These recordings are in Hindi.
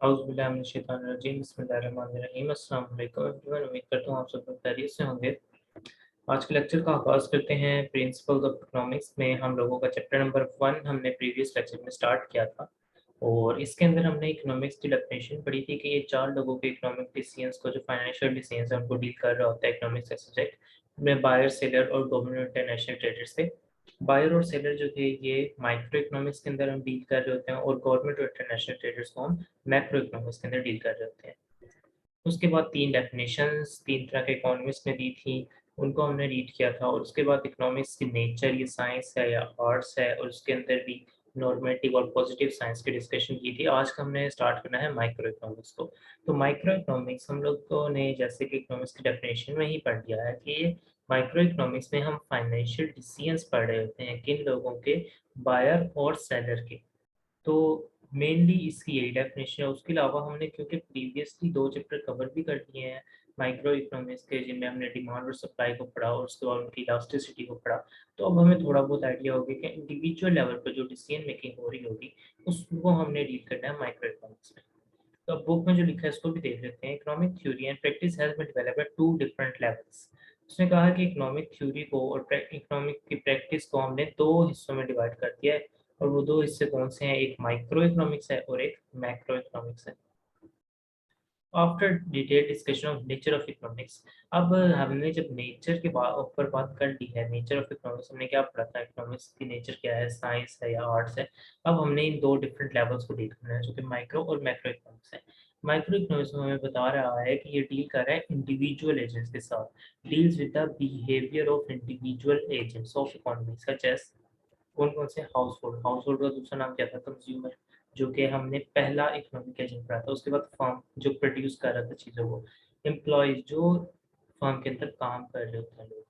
औज़ुबिल्लाहि बिस्मिल्लाहिर्रहमानिर्रहीम अस्सलाम वालेकुम एवरीवन। उम्मीद करता हूँ आप सब लोग खैरियत से होंगे। आज के लेक्चर का आगाज़ करते हैं। प्रिंसिपल्स ऑफ इकोनॉमिक्स में हम लोगों का चैप्टर नंबर 1 हमने प्रीवियस लेक्चर में स्टार्ट किया था और इसके अंदर हमने इकोनॉमिक्स की डेफिनेशन पढ़ी थी कि ये 4 लोगों के इकोनॉमिक डिसीजंस को जो फाइनेंशियल डिसीजंस है उनको डील कर रहा होता है इकोनॉमिक्स का सब्जेक्ट। इसमें बायर, सेलर और गवर्नमेंट इंटरनेशनल ट्रेडर्स थे। बायर और सेलर जो थे ये माइक्रो इकोनॉमिक्स के अंदर हम डील कर रहे होते हैं और गवर्नमेंट और इंटरनेशनल ट्रेडर्स को हम मैक्रो इकोनॉमिक्स के अंदर डील कर रहे होते हैं। उसके बाद 3 डेफिनेशंस 3 तरह के इकोनॉमिस्ट ने दी थी, उनको हमने रीड किया था और उसके बाद इकोनॉमिक्स की नेचर, ये साइंस है या आर्ट्स है, और उसके अंदर भी नॉर्मेटिव और पॉजिटिव साइंस की डिस्कशन की थी। आज का हमने स्टार्ट करना है माइक्रो इकोनॉमिक्स को। तो माइक्रो इकोनॉमिक्स हम लोगों ने जैसे कि इकोनॉमिक्स की डेफिनेशन में ही पढ़ लिया है कि ये माइक्रो इकोनॉमिक्स में हम फाइनेंशियल डिसीजंस पढ़ रहे होते हैं किन लोगों के, बायर और सेलर के। तो मेनली इसकी यही डेफिनेशन है। उसके अलावा हमने क्योंकि प्रीवियसली 2 चैप्टर कवर भी कर लिए हैं माइक्रो इकोनॉमिक्स के, जिनमें हमने डिमांड और सप्लाई को पढ़ा और उसके बाद उनकी इलास्टिसिटी को पढ़ा, तो अब हमें थोड़ा बहुत आइडिया होगा कि इंडिविजुअल लेवल पर जो डिसीजन मेकिंग हो रही होगी उसको हमने डील करना है माइक्रो इकोनॉमिक्स में। तो अब बुक में जो लिखा है इसको भी देख लेते हैं। Economic theory and practice has been developed at 2 different levels. उसने कहा कि इकोनॉमिक थ्योरी को और इकोनॉमिक की प्रैक्टिस को हमने 2 हिस्सों में डिवाइड कर दिया है, और वो 2 हिस्से कौन से हैं, एक माइक्रो इकोनॉमिक्स है और एक मैक्रो इकोनॉमिक्स है। After detail discussion of nature of economics, अब हमने जब नेचर के ऊपर बात कर ली है, नेचर ऑफ इकोनॉमिक्स हमने क्या पढ़ा था, इकोनॉमिक्स की नेचर क्या है, साइंस है या आर्ट्स है। अब हमने इन 2 डिफरेंट लेवल्स को डील करना है जो कि माइक्रो और मैक्रो इकोनॉमिक्स है। माइक्रो इकोनॉमिक्स में हमें बता रहा है कि ये डील कर रहा है इंडिविजुअल एजेंट्स के साथ, deals with the behaviour of individual agents of economy such as, कौन-कौन से, हाउसहोल्ड, हाउसहोल्ड का दूसरा नाम क्या था, कंज्यूमर, जो कि हमने पहला इकोनॉमिक एजेंट पढ़ा था। उसके बाद फर्म जो प्रोड्यूस कर रहा था चीज़ों को, एम्प्लॉइज़ जो फर्म के अंदर काम कर रहे होते हैं लोग,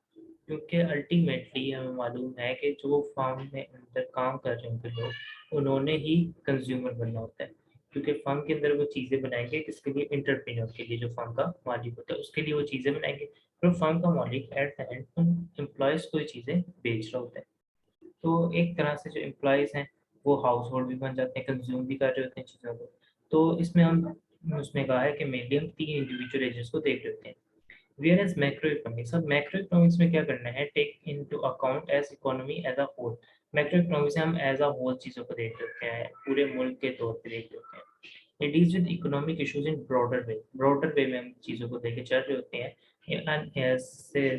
क्योंकि अल्टीमेटली हमें मालूम है कि जो फर्म में अंदर काम कर रहे होंगे लोग, उन्होंने ही कंज्यूमर बनना होता है, क्योंकि फर्म के अंदर वो चीज़ें बनाएँगे किसके लिए, एंटरप्रेन्योर के लिए, जो फर्म का मालिक होता है उसके लिए वो चीज़ें बनाएँगे। फिर फर्म का मालिक एट द एंड उन एम्प्लॉइज़ को ये चीज़ें बेच रहा होता है। तो एक तरह से जो एम्प्लॉइज़ हैं, वो हाउस होल्ड भी बन जाते हैं, कंज़्यूम भी कर रहे होते हैं चीज़ों को। तो इसमें हम, उसने कहा है कि मेनली हम 3 इंडिविजुअल एजेंट्स को देख रहे होते हैं। वेयर एज़ मैक्रो इकोनॉमिक्स, अब मैक्रो इकोनॉमिक्स में क्या करना है, take into account as economy as a whole. Macro economics से हम एज़ अ होल चीज़ों को देख रहे होते हैं, पूरे मुल्क के तौर पे देख रहे होते हैं। It deals with economic issues in broader way में हम चीज़ों को लेके चल रहे होते हैं। And as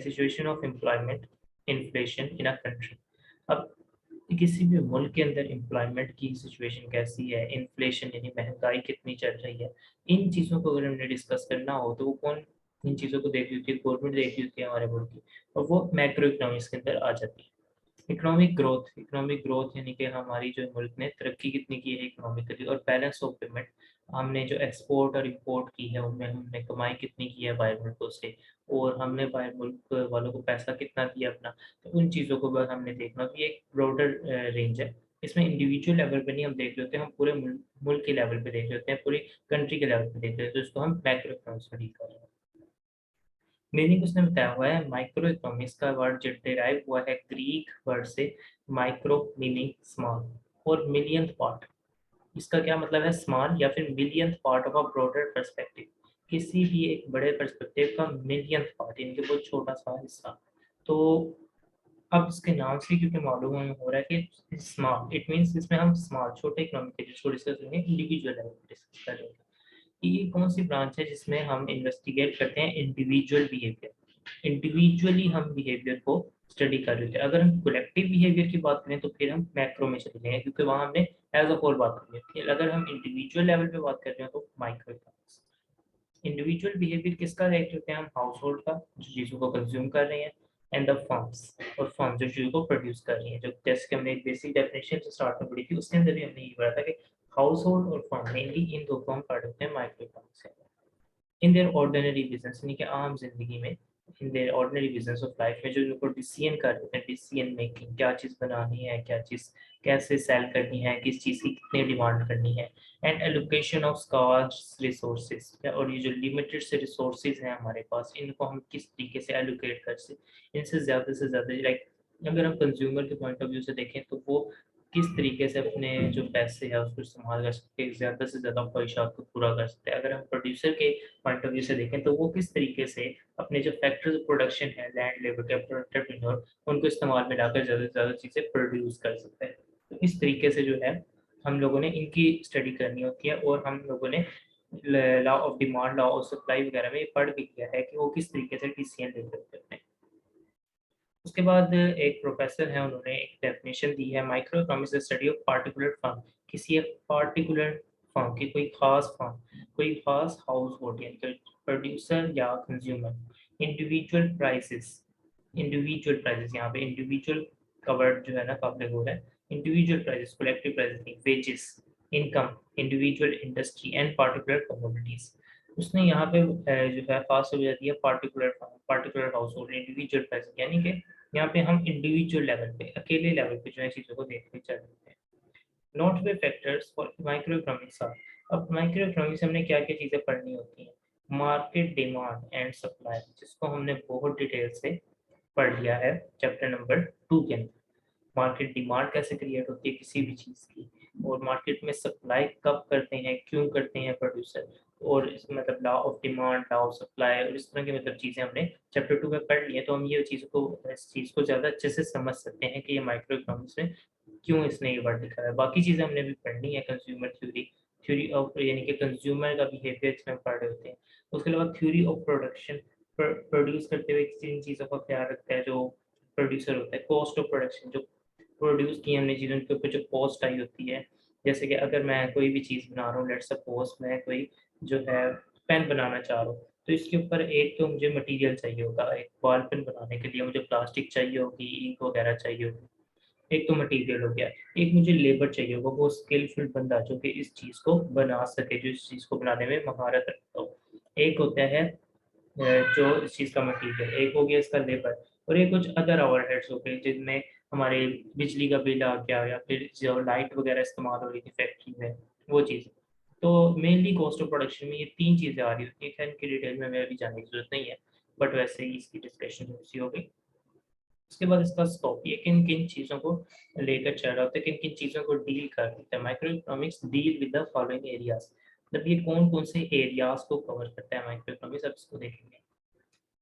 situation of employment, inflation in a country. अब किसी भी मुल्क के अंदर एम्प्लॉयमेंट की सिचुएशन कैसी है, इन्फ्लेशन यानी महँगाई कितनी चल रही है, इन चीज़ों को अगर हमने डिस्कस करना हो तो वो कौन इन चीज़ों को देख रही होती है, गवर्नमेंट देख रही होती है हमारे मुल्क की, और वो मैक्रो इकोनॉमिक्स के अंदर आ जाती है। इकोनॉमिक ग्रोथ यानी कि हमारी जो मुल्क ने तरक्की कितनी की है इकोनॉमिकली, और बैलेंस ऑफ पेमेंट, हमने जो एक्सपोर्ट और इम्पोर्ट की है उनमें हमने कमाई कितनी की है बाहर मुल्कों से, और हमने बाहर मुल्क वालों को पैसा कितना दिया अपना। तो उन चीज़ों को बस हमने देखना कि एक ब्रॉडर रेंज है। इसमें इंडिविजुअल लेवल पे नहीं हम देख रहे होते, हम पूरे मुल्क के लेवल पे देख रहे होते हैं, पूरी कंट्री के लेवल पे देख रहे होते हैं, तो इसको हम मैक्रो इकोनॉमिक्स में डील कर रहे हैं। मीनिंग उसने बताया हुआ है, माइक्रो इकोनॉमिक्स का वर्ड जो डिराइव हुआ है ग्रीक वर्ड से, माइक्रो मीनिंग स्मॉल, और मिलियंथ पार्ट। इसका क्या मतलब है, स्मॉल या फिर millionth part of a broader perspective, किसी भी एक बड़े पर्सपेक्टिव का मिलियंथ पार्ट यानी कि बहुत छोटा सा हिस्सा। तो अब इसके नाम से क्योंकि मालूम हमें हो रहा है कि स्मॉल, इट मीन्स इसमें हम स्मॉल छोटे इकोनॉमिक जिसको डिस्कस करेंगे, इंडिविजुअल लेवल पे डिस्कस करेंगे कि ये कौन सी ब्रांच है जिसमें हम इन्वेस्टिगेट करते हैं इंडिविजुअल बिहेवियर। इंडिविजुअली हम बिहेवियर को स्टडी कर रहे थे। अगर हम कलेक्टिव बिहेवियर की बात करें तो फिर हम मैक्रो में चले जाएंगे, क्योंकि वहाँ हमने एज अ होल बात कर ली थी। अगर हम इंडिविजुअल लेवल पे बात कर रहे हैं तो माइक्रो इकोनॉमिक्स। इंडिविजुअल बिहेवियर किसका देख रहे हैं हम, हाउस होल्ड का जो चीज़ों को कंज्यूम कर रहे हैं, एंड द फर्म्स, और फर्म जो चीज़ों को प्रोड्यूस कर रही है। जो जैसे कि हमने एक बेसिक डेफिनेशन से स्टार्ट में पढ़ी थी, उसके अंदर भी हमने ये पढ़ा था कि हाउस होल्ड और फर्म मेनली इन दो को हम पढ़ होते हैं माइक्रो इकोनॉमिक्स से। इन देयर ऑर्डिनरी बिजनेस यानी कि आम जिंदगी में, in their ordinary business of life में जो इनको डिसीजन कर रहे हैं, डिसीजन मेकिंग, क्या चीज़ बनानी है, क्या चीज़ कैसे सेल करनी है, किस चीज़ की कितनी डिमांड करनी है, and allocation of scarce resources, और ये जो लिमिटेड से रिसोर्सेज हैं हमारे पास, इनको हम किस तरीके से एलोकेट कर से इनसे ज़्यादा से ज़्यादा, लाइक अगर हम कंज्यूमर के पॉइंट ऑफ व्यू से देखें तो वो किस तरीके से अपने जो पैसे है उसको इस्तेमाल कर सकते हैं, ज़्यादा से ज़्यादा ख्वाहिशात को पूरा कर सकते हैं। अगर हम प्रोड्यूसर के पॉइंट ऑफ व्यू से देखें तो वो किस तरीके से अपने जो फैक्टर्स ऑफ प्रोडक्शन है, लैंड, लेबर, कैपिटल, एंटरप्रेन्योर, उनको इस्तेमाल में लाकर ज़्यादा से ज़्यादा चीज़ें प्रोड्यूस कर सकते हैं। तो इस तरीके से जो है हम लोगों ने इनकी स्टडी करनी होती है, और हम लोगों ने law of demand, law of supply वगैरह में ये पढ़ भी किया है कि वो किस तरीके से डिसीजन ले सकते हैं। उसके बाद एक प्रोफेसर है, उन्होंने एक डेफिनेशन दी है, micro economics the study of particular firm, किसी एक पार्टिकुलर फर्म की कोई खास फर्म, कोई खास हाउस होल्ड यानी प्रोड्यूसर या consumer, individual prices, individual prices, यहाँ पे इंडिविजुअल का वर्ड जो है ना काबिल हो रहा है, इंडिविजुअल प्राइसेस, कलेक्टिव प्राइसेस नहीं, wages, income, individual industry and particular commodities. उसने यहाँ पे जो है खास सुविधा दी है particular firm, particular house hold, individual prices, यानी कि यहाँ पे हम इंडिविजुअल लेवल पे, अकेले लेवल पे जो है चीज़ों को देखते चल रहे हैं। Note way factors for micro economics are, अब माइक्रो इकोनॉमिक्स हमने क्या क्या चीज़ें पढ़नी होती हैं, मार्केट डिमांड एंड सप्लाई, जिसको हमने बहुत डिटेल से पढ़ लिया है चैप्टर नंबर 2 के अंदर। मार्केट डिमांड कैसे क्रिएट होती है किसी भी चीज़ की, और मार्केट में सप्लाई कब करते हैं, क्यों करते हैं प्रोड्यूसर, और इस मतलब law of demand, law of supply और इस तरह की मतलब चीज़ें हमने चैप्टर 2 में पढ़ ली है। तो हम ये चीज़ को, इस चीज़ को ज़्यादा अच्छे से समझ सकते हैं कि ये माइक्रो इकोनॉमिक्स में क्यों इसने ये वर्ड लिखा है। बाकी चीज़ें हमने भी पढ़नी है, कंज्यूमर थ्योरी, थ्योरी ऑफ यानी कि कंज्यूमर का बिहेवियर इसमें पढ़ रहे होते हैं। उसके अलावा थ्योरी ऑफ प्रोडक्शन, प्रोड्यूस करते हुए किन चीज़ों का ख्याल रखता है जो प्रोड्यूसर होता है, कॉस्ट ऑफ प्रोडक्शन, जो प्रोड्यूस की हमने चीज़ों के ऊपर जो कॉस्ट आई होती है, जैसे कि अगर मैं कोई भी चीज़ बना रहा हूँ, लेट्स सपोज मैं कोई जो है पेन बनाना चाह रहा हूँ, तो इसके ऊपर एक तो मुझे मटेरियल चाहिए होगा, एक बॉल पेन बनाने के लिए मुझे प्लास्टिक चाहिए होगी, इंक वगैरह चाहिए होगी, एक तो मटेरियल हो गया, एक मुझे लेबर चाहिए होगा, वो स्किलफुल बंदा जो कि इस चीज़ को बना सके, जो इस चीज़ को बनाने में महारत रखता हो। एक होता है जो इस चीज़ का मटीरियल, एक हो गया इसका लेबर, और ये कुछ अदर ओवरहेड्स हो गए जिनमें हमारे बिजली का बिल आ गया, या फिर जो लाइट वगैरह इस्तेमाल हो रही थी फैक्ट्री में, वो चीज़। तो मेनली कॉस्ट ऑफ प्रोडक्शन में ये 3 चीज़ें आ रही होती हैं, खैर इनकी डिटेल में हमें अभी जाने की ज़रूरत नहीं है, बट वैसे ही इसकी डिस्कशन सी हो गई। उसके बाद इसका स्कोप, ये किन-किन चीज़ों को लेकर चल रहा होता है, किन-किन चीज़ों को डील कर देता है। Micro economics deal with the following areas, मतलब ये कौन-कौन से एरियाज़ को कवर करता है माइक्रो इकोनॉमिक्स, अब इसको देखेंगे।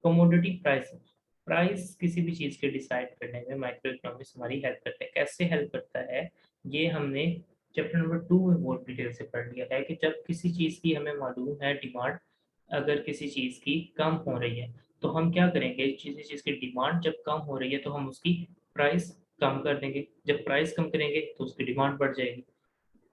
कमोडिटी प्राइसिंग, प्राइस किसी भी चीज़ के डिसाइड करने में माइक्रो इकोनॉमिक्स हमारी हेल्प करता है। कैसे हेल्प करता है, ये हमने चैप्टर नंबर 2 में बहुत डिटेल से पढ़ लिया है कि जब किसी चीज़ की हमें मालूम है डिमांड, अगर किसी चीज़ की कम हो रही है, तो हम क्या करेंगे, किसी चीज़ की डिमांड जब कम हो रही है तो हम उसकी प्राइस कम कर देंगे, जब प्राइस कम करेंगे तो उसकी डिमांड बढ़ जाएगी।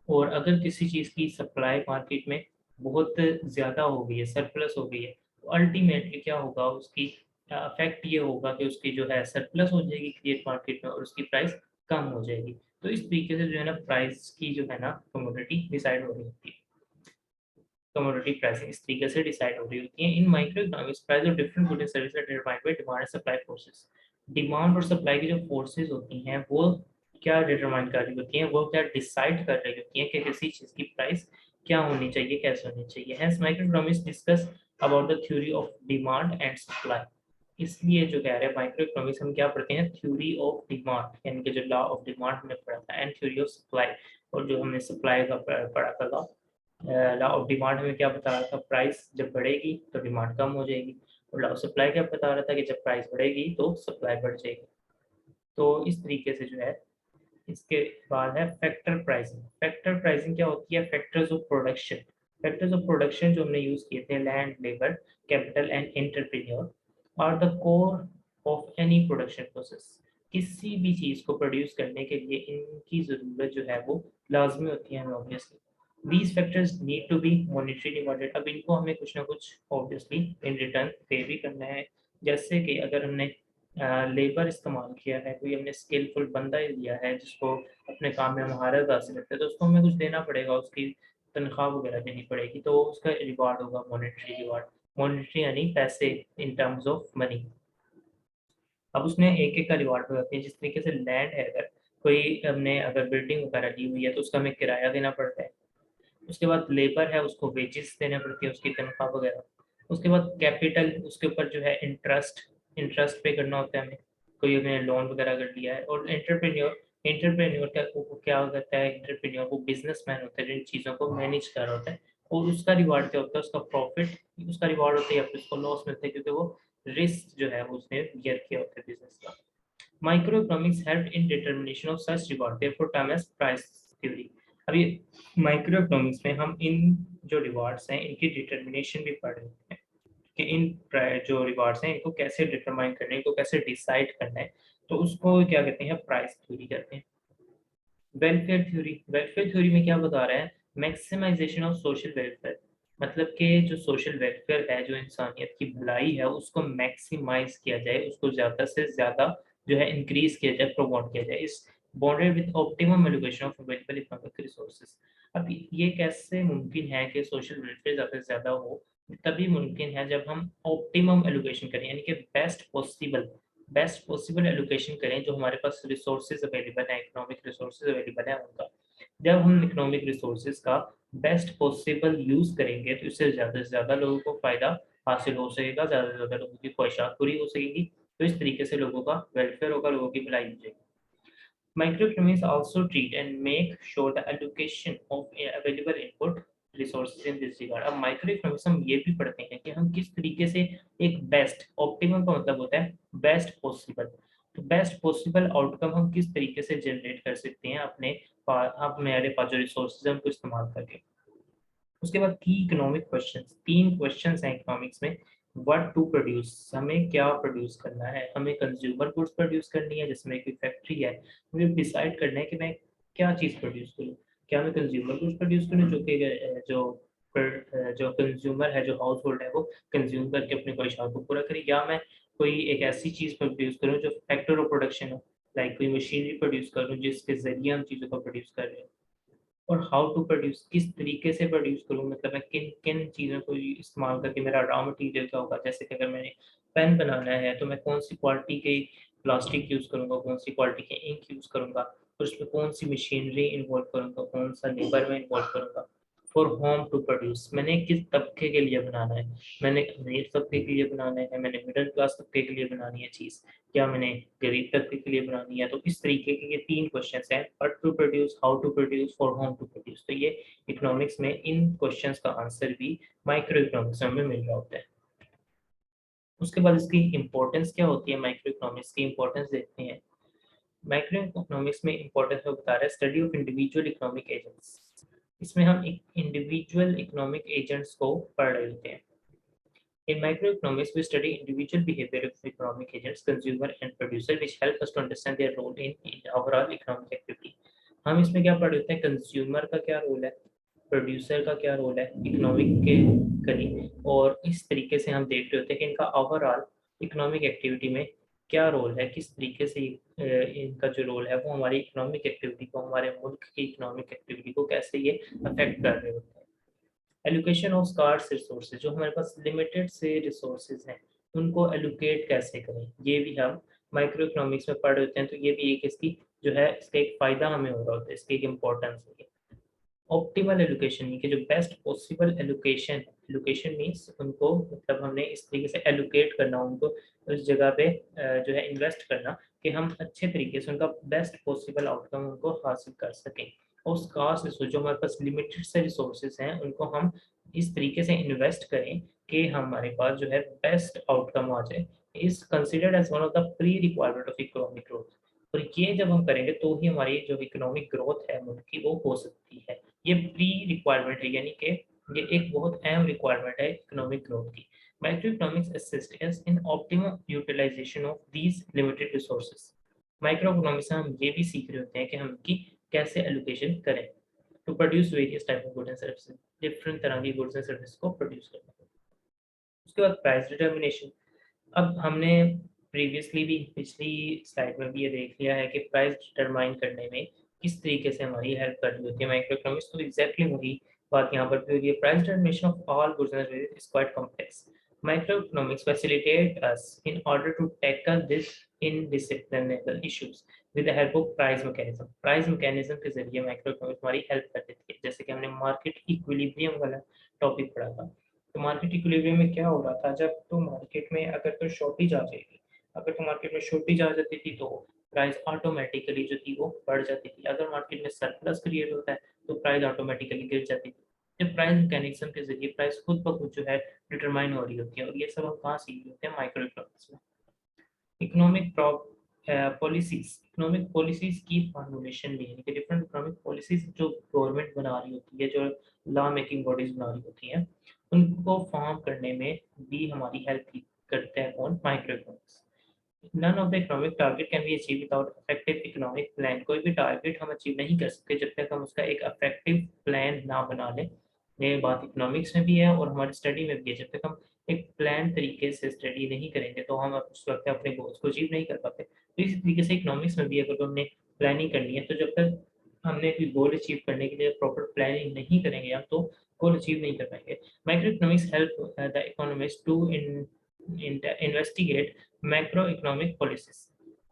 और अगर किसी चीज़ की सप्लाई मार्केट में बहुत ज़्यादा हो गई है, सरप्लस हो गई है, तो अल्टीमेटली क्या होगा, उसकी इफ़ेक्ट ये होगा कि उसकी जो है सरप्लस हो जाएगी क्रिएट मार्केट में, और उसकी प्राइस कम हो जाएगी। तो इस तरीके से जो है ना प्राइस की जो है ना कमोडिटी डिसाइड हो रही होती है। कमोडिटी प्राइसिंग इस तरीके से डिसाइड हो रही होती है। In micro economics price of different goods and services are determined by demand and supply forces. Demand और सप्लाई की जो फोर्सेस होती हैं वो क्या डिटरमाइन कर रही होती हैं, वो क्या डिसाइड कर रही होती हैं कि किसी चीज़ की प्राइस क्या होनी चाहिए, कैसे होनी चाहिए। Hence micro economics discuss about the theory of demand and supply. इसलिए जो कह रहे हैं माइक्रो इकोनॉमिक्स हम क्या पढ़ते हैं, थ्योरी ऑफ डिमांड यानी कि जो लॉ ऑफ डिमांड हमने पढ़ा था, एंड थ्योरी ऑफ सप्लाई, और जो हमने सप्लाई का पढ़ा था लॉ, लॉ ऑफ डिमांड हमें क्या बता रहा था, प्राइस जब बढ़ेगी तो डिमांड कम हो जाएगी, और लॉ ऑफ सप्लाई क्या बता रहा था कि जब प्राइस बढ़ेगी तो सप्लाई बढ़ जाएगी। तो इस तरीके से जो है, इसके बाद है फैक्टर प्राइसिंग। फैक्टर प्राइसिंग क्या होती है, factors of production, factors of production जो हमने यूज किए थे, land, labour, capital and entrepreneur, are the core of any production process. किसी भी चीज को प्रोड्यूस करने के लिए इनकी जरूरत जो है वो लाजमी होती है हमें, obviously. These factors need to be monetarily rewarded। अब इनको हमें कुछ ना कुछ ऑब्वियसली इन रिटर्न पे भी करना है। जैसे कि अगर हमने लेबर इस्तेमाल किया है, कोई हमने स्किलफुल बंदा ही लिया है जिसको अपने काम में महारत हासिल करते हैं, तो उसको हमें कुछ देना पड़ेगा, उसकी तनख्वाह वगैरह देनी पड़ेगी, तो उसका रिवार्ड होगा मॉनेटरी रिवार्ड। मॉनेटरी यानी पैसे, इन टर्म्स ऑफ मनी। अब उसमें एक एक का रिवार्ड बताते हैं, जिस तरीके से लैंड है, अगर कोई हमने अगर बिल्डिंग वगैरह ली हुई है तो उसका हमें किराया देना पड़ता है। उसके बाद लेबर है, उसको वेजेस देने पड़ती है, उसकी तनख्वाह वगैरह। उसके बाद कैपिटल, उसके ऊपर जो है इंटरेस्ट, इंटरेस्ट पे करना होता है हमें, कोई हमने लोन वगैरह कर लिया है। और एंटरप्रेन्योर, एंटरप्रेन्योर क्या वो क्या करता है, एंटरप्रेन्योर वो बिजनेसमैन होता है जो इन चीज़ों को मैनेज कर रहा होता है, और उसका रिवार्ड क्या होता है, उसका प्रॉफिट, उसका रिवार्ड होता है या फिर उसको लॉस मिलता है, क्योंकि वो रिस्क जो है वो उसने बियर किया होता है बिजनेस का। Microeconomics help in determination of such reward, therefore term as price theory. अभी माइक्रोइकोनॉमिक्स में हम इन जो रिवार्ड्स हैं इनकी डिटर्मिनेशन भी पढ़ रहे हैं कि जो रिवार्ड्स हैं इनको कैसे डिटरमाइन करना है, इनको कैसे डिसाइड करना है, तो उसको क्या कहते हैं, प्राइस थ्योरी कहते हैं। वेलफेयर थ्योरी में क्या बता रहा है, मैक्सिमाइजेशन ऑफ सोशल वेलफेयर, मतलब कि जो सोशल वेलफेयर है, जो इंसानियत की भलाई है, उसको मैक्सिमाइज किया जाए, उसको ज़्यादा से ज़्यादा जो है इंक्रीज किया जाए, प्रमोट किया जाए, इस bonded with optimum allocation of available economic resources. अब ये कैसे मुमकिन है कि सोशल वेलफेयर ज़्यादा से ज़्यादा हो, तभी मुमकिन है जब हम ऑप्टिमम एलोकेशन करें, यानी कि बेस्ट पॉसिबल एलोकेशन करें, जो हमारे पास रिसोर्सेज अवेलेबल है, इकोनॉमिक रिसोर्सेज अवेलेबल है उनका। जब हम इकोनॉमिक रिसोर्सेज का बेस्ट पॉसिबल यूज करेंगे तो इससे ज़्यादा से ज़्यादा लोगों को फ़ायदा हासिल हो सकेगा, ज़्यादा से ज़्यादा लोगों की ख्वाहिशात पूरी हो सकेगी, तो इस तरीके से लोगों का वेलफेयर होगा, लोगों की भलाई हो जाएगी। Microeconomics also treat and make sure the allocation of available input resources in this regard। अब माइक्रोइकोनॉमिक्स हम ये भी पढ़ते हैं कि हम किस तरीके से एक बेस्ट, ऑप्टिमम का मतलब होता है बेस्ट पॉसिबल, तो बेस्ट पॉसिबल आउटकम हम किस तरीके से जनरेट कर सकते हैं हमारे पास जो रिसोर्सेज है उनको इस्तेमाल करके। उसके बाद की इकोनॉमिक क्वेश्चंस, 3 क्वेश्चंस हैं इकोनॉमिक्स में। व्हाट टू प्रोड्यूस, हमें क्या प्रोड्यूस करना है, हमें कंज्यूमर गुड्स प्रोड्यूस करनी है जिसमें कोई फैक्ट्री है, मुझे डिसाइड करना है कि मैं क्या चीज़ प्रोड्यूस करूँ। क्या मैं कंज्यूमर गुड्स प्रोड्यूस करूँ जो कि जो कंज्यूमर है, जो हाउस होल्ड है, वो कंज्यूम करके अपने ख्वाहिशात को पूरा करे, या मैं कोई एक ऐसी चीज़ प्रोड्यूस करूँ जो फैक्टर ऑफ प्रोडक्शन हो, लाइक कोई मशीनरी प्रोड्यूस करूँ जिसके ज़रिए हम चीज़ों को प्रोड्यूस कर रहे हैं। और हाउ टू प्रोड्यूस, किस तरीके से प्रोड्यूस करूँ, मतलब मैं किन किन चीज़ों को इस्तेमाल करके, मेरा रॉ मटेरियल क्या होगा, जैसे कि अगर मैंने पेन बनाना है तो मैं कौन सी क्वालिटी के प्लास्टिक यूज़ करूँगा, कौन सी क्वालिटी के इंक यूज़ करूँगा, और उसमें कौन सी मशीनरी इन्वॉल्व करूँगा, कौन सा लेबर में इन्वॉल्व करूँगा। फॉर होम टू प्रोड्यूस, मैंने किस तबके के लिए बनाना है, मैंने अमीर तबके के लिए बनाना है, मैंने मिडिल क्लास तबके के लिए बनानी है चीज़, क्या मैंने गरीब तबके के लिए बनानी है। तो इस तरीके के ये 3 क्वेश्चंस हैं, what to produce, how to produce, for whom to produce. तो ये इकोनॉमिक्स में इन क्वेश्चंस का आंसर भी माइक्रो इकोनॉमिक्स में हमें मिल रहा होता है। उसके बाद इसकी इम्पोर्टेंस क्या होती है, माइक्रो इकोनॉमिक्स की इम्पोर्टेंस देखते हैं। माइक्रो इकोनॉमिक्स में इम्पोर्टेंस में बता रहा है study of individual economic agents. इसमें हम एक इंडिविजुअल इकोनॉमिक एजेंट्स को पढ़ रहे होते हैं। In microeconomics, we study individual behavior of economic agents, consumer and producer, which help us to understand their role in overall economic activity। हम इसमें क्या पढ़ रहे हैं, कंज्यूमर का क्या रोल है, प्रोड्यूसर का क्या रोल है इकोनॉमिक के करीब, और इस तरीके से हम देख रहे होते हैं कि इनका ओवरऑल इकोनॉमिक एक्टिविटी में क्या रोल है, किस तरीके से इनका जो रोल है वो हमारी इकोनॉमिक एक्टिविटी को, हमारे मुल्क की इकोनॉमिक एक्टिविटी को कैसे ये अफेक्ट कर रहे होते हैं। एलोकेशन ऑफ स्कार्स रिसोर्सेज, जो हमारे पास लिमिटेड से रिसोर्सेज हैं उनको एलोकेट कैसे करें, ये भी हम माइक्रो इकोनॉमिक्स में पढ़ होते हैं। तो ये भी एक इसकी जो है, इसका एक फ़ायदा हमें हो रहा होता है, इसकी एक इम्पोर्टेंस है। ऑप्टिमल एलोकेशन मीन कि जो best possible allocation, allocation means उनको, मतलब हमने इस तरीके से एलोकेट करना उनको, उस जगह पे जो है इन्वेस्ट करना कि हम अच्छे तरीके से उनका बेस्ट पॉसिबल आउटकम उनको हासिल कर सकें। और स्कार्स रिसोर्स, जो हमारे पास लिमिटेड से रिसोर्सेज हैं, उनको हम इस तरीके से इन्वेस्ट करें कि हमारे पास जो है बेस्ट आउटकम आ जाए, is considered as one of the pre requirement of economic growth. और ये जब हम करेंगे तो ही हमारी जो इकोनॉमिक ग्रोथ है मुल्क की वो हो सकती है। ये प्री रिक्वायरमेंट है, यानी कि ये एक बहुत अहम रिक्वायरमेंट है इकोनॉमिक ग्रोथ की। Micro economics assist us in optimum utilization of these limited resources. Micro economics से हम ये भी सीख रहे होते हैं कि हम इनकी कैसे एलोकेशन करें to produce various type of goods and services, different तरह की गुड्स एंड सर्विस को प्रोड्यूस करना। उसके बाद प्राइस डिटर्मिनेशन। अब हमने प्रीवियसली भी, पिछली स्लाइड में भी ये देख लिया है कि प्राइस डिटरमाइन करने में किस तरीके से हमारी हेल्प कर रही होती है माइक्रो इकोनॉमिक्स, तो एग्जैक्टली वही बात यहाँ पर भी हो रही है। Price determination of all goods and services is quite complex. Micro economics facilitate us in order to tackle this indisciplinable issues with the help of price mechanism. Price mechanism के जरिए माइक्रो इकोनॉमिक्स हमारी हेल्प कर देती है, जैसे कि हमने मार्केट इक्विलिब्रियम वाला टॉपिक पढ़ा था। तो मार्केट इक्विलिब्रियम में क्या हो रहा था, जब तो मार्केट में अगर तो शॉर्टेज आ जाएगी, अगर तो मार्केट में शॉर्टेज आ जाती थी तो प्राइस ऑटोमेटिकली जो थी वो बढ़ जाती थी। अगर मार्केट में सरप्लस क्रिएट होता है तो प्राइस ऑटोमेटिकली गिर जाती थी। जब प्राइस मैकेनिज्म के जरिए प्राइस खुद ब खुद जो है डिटरमाइन हो रही होती है, और ये सब हम कहाँ सीख रहे होते हैं? माइक्रो इकोनॉमिक्स में। इकोनॉमिक पॉलिसीज, इकोनॉमिक पॉलिसीज की फॉर्मुलेशन भी, यानी कि डिफरेंट इकोनॉमिक पॉलिसीज जो गवर्नमेंट बना रही होती है, जो लॉ मेकिंग बॉडीज बना रही होती हैं, उनको फॉर्म करने में भी हमारी हेल्प करते हैं कौन? Micro economics. None of the economic target can be achieve without effective economic plan. कोई भी टारगेट हम अचीव नहीं कर सकते जब तक हम उसका एक इफेक्टिव प्लान ना बना लें। ये बात इकोनॉमिक्स में भी है और हमारी स्टडी में भी है। जब तक हम एक प्लान तरीके से स्टडी नहीं करेंगे तो हम उस वक्त अपने गोल्स को अचीव नहीं कर पाते। तो इसी तरीके से इकोनॉमिक्स में भी अगर हमने प्लानिंग करनी है तो जब तक हमने कोई गोल अचीव करने के लिए प्रॉपर प्लानिंग नहीं करेंगे हम, तो गोल अचीव नहीं कर पाएंगे। Micro economics help the economist to investigate macro economic policies.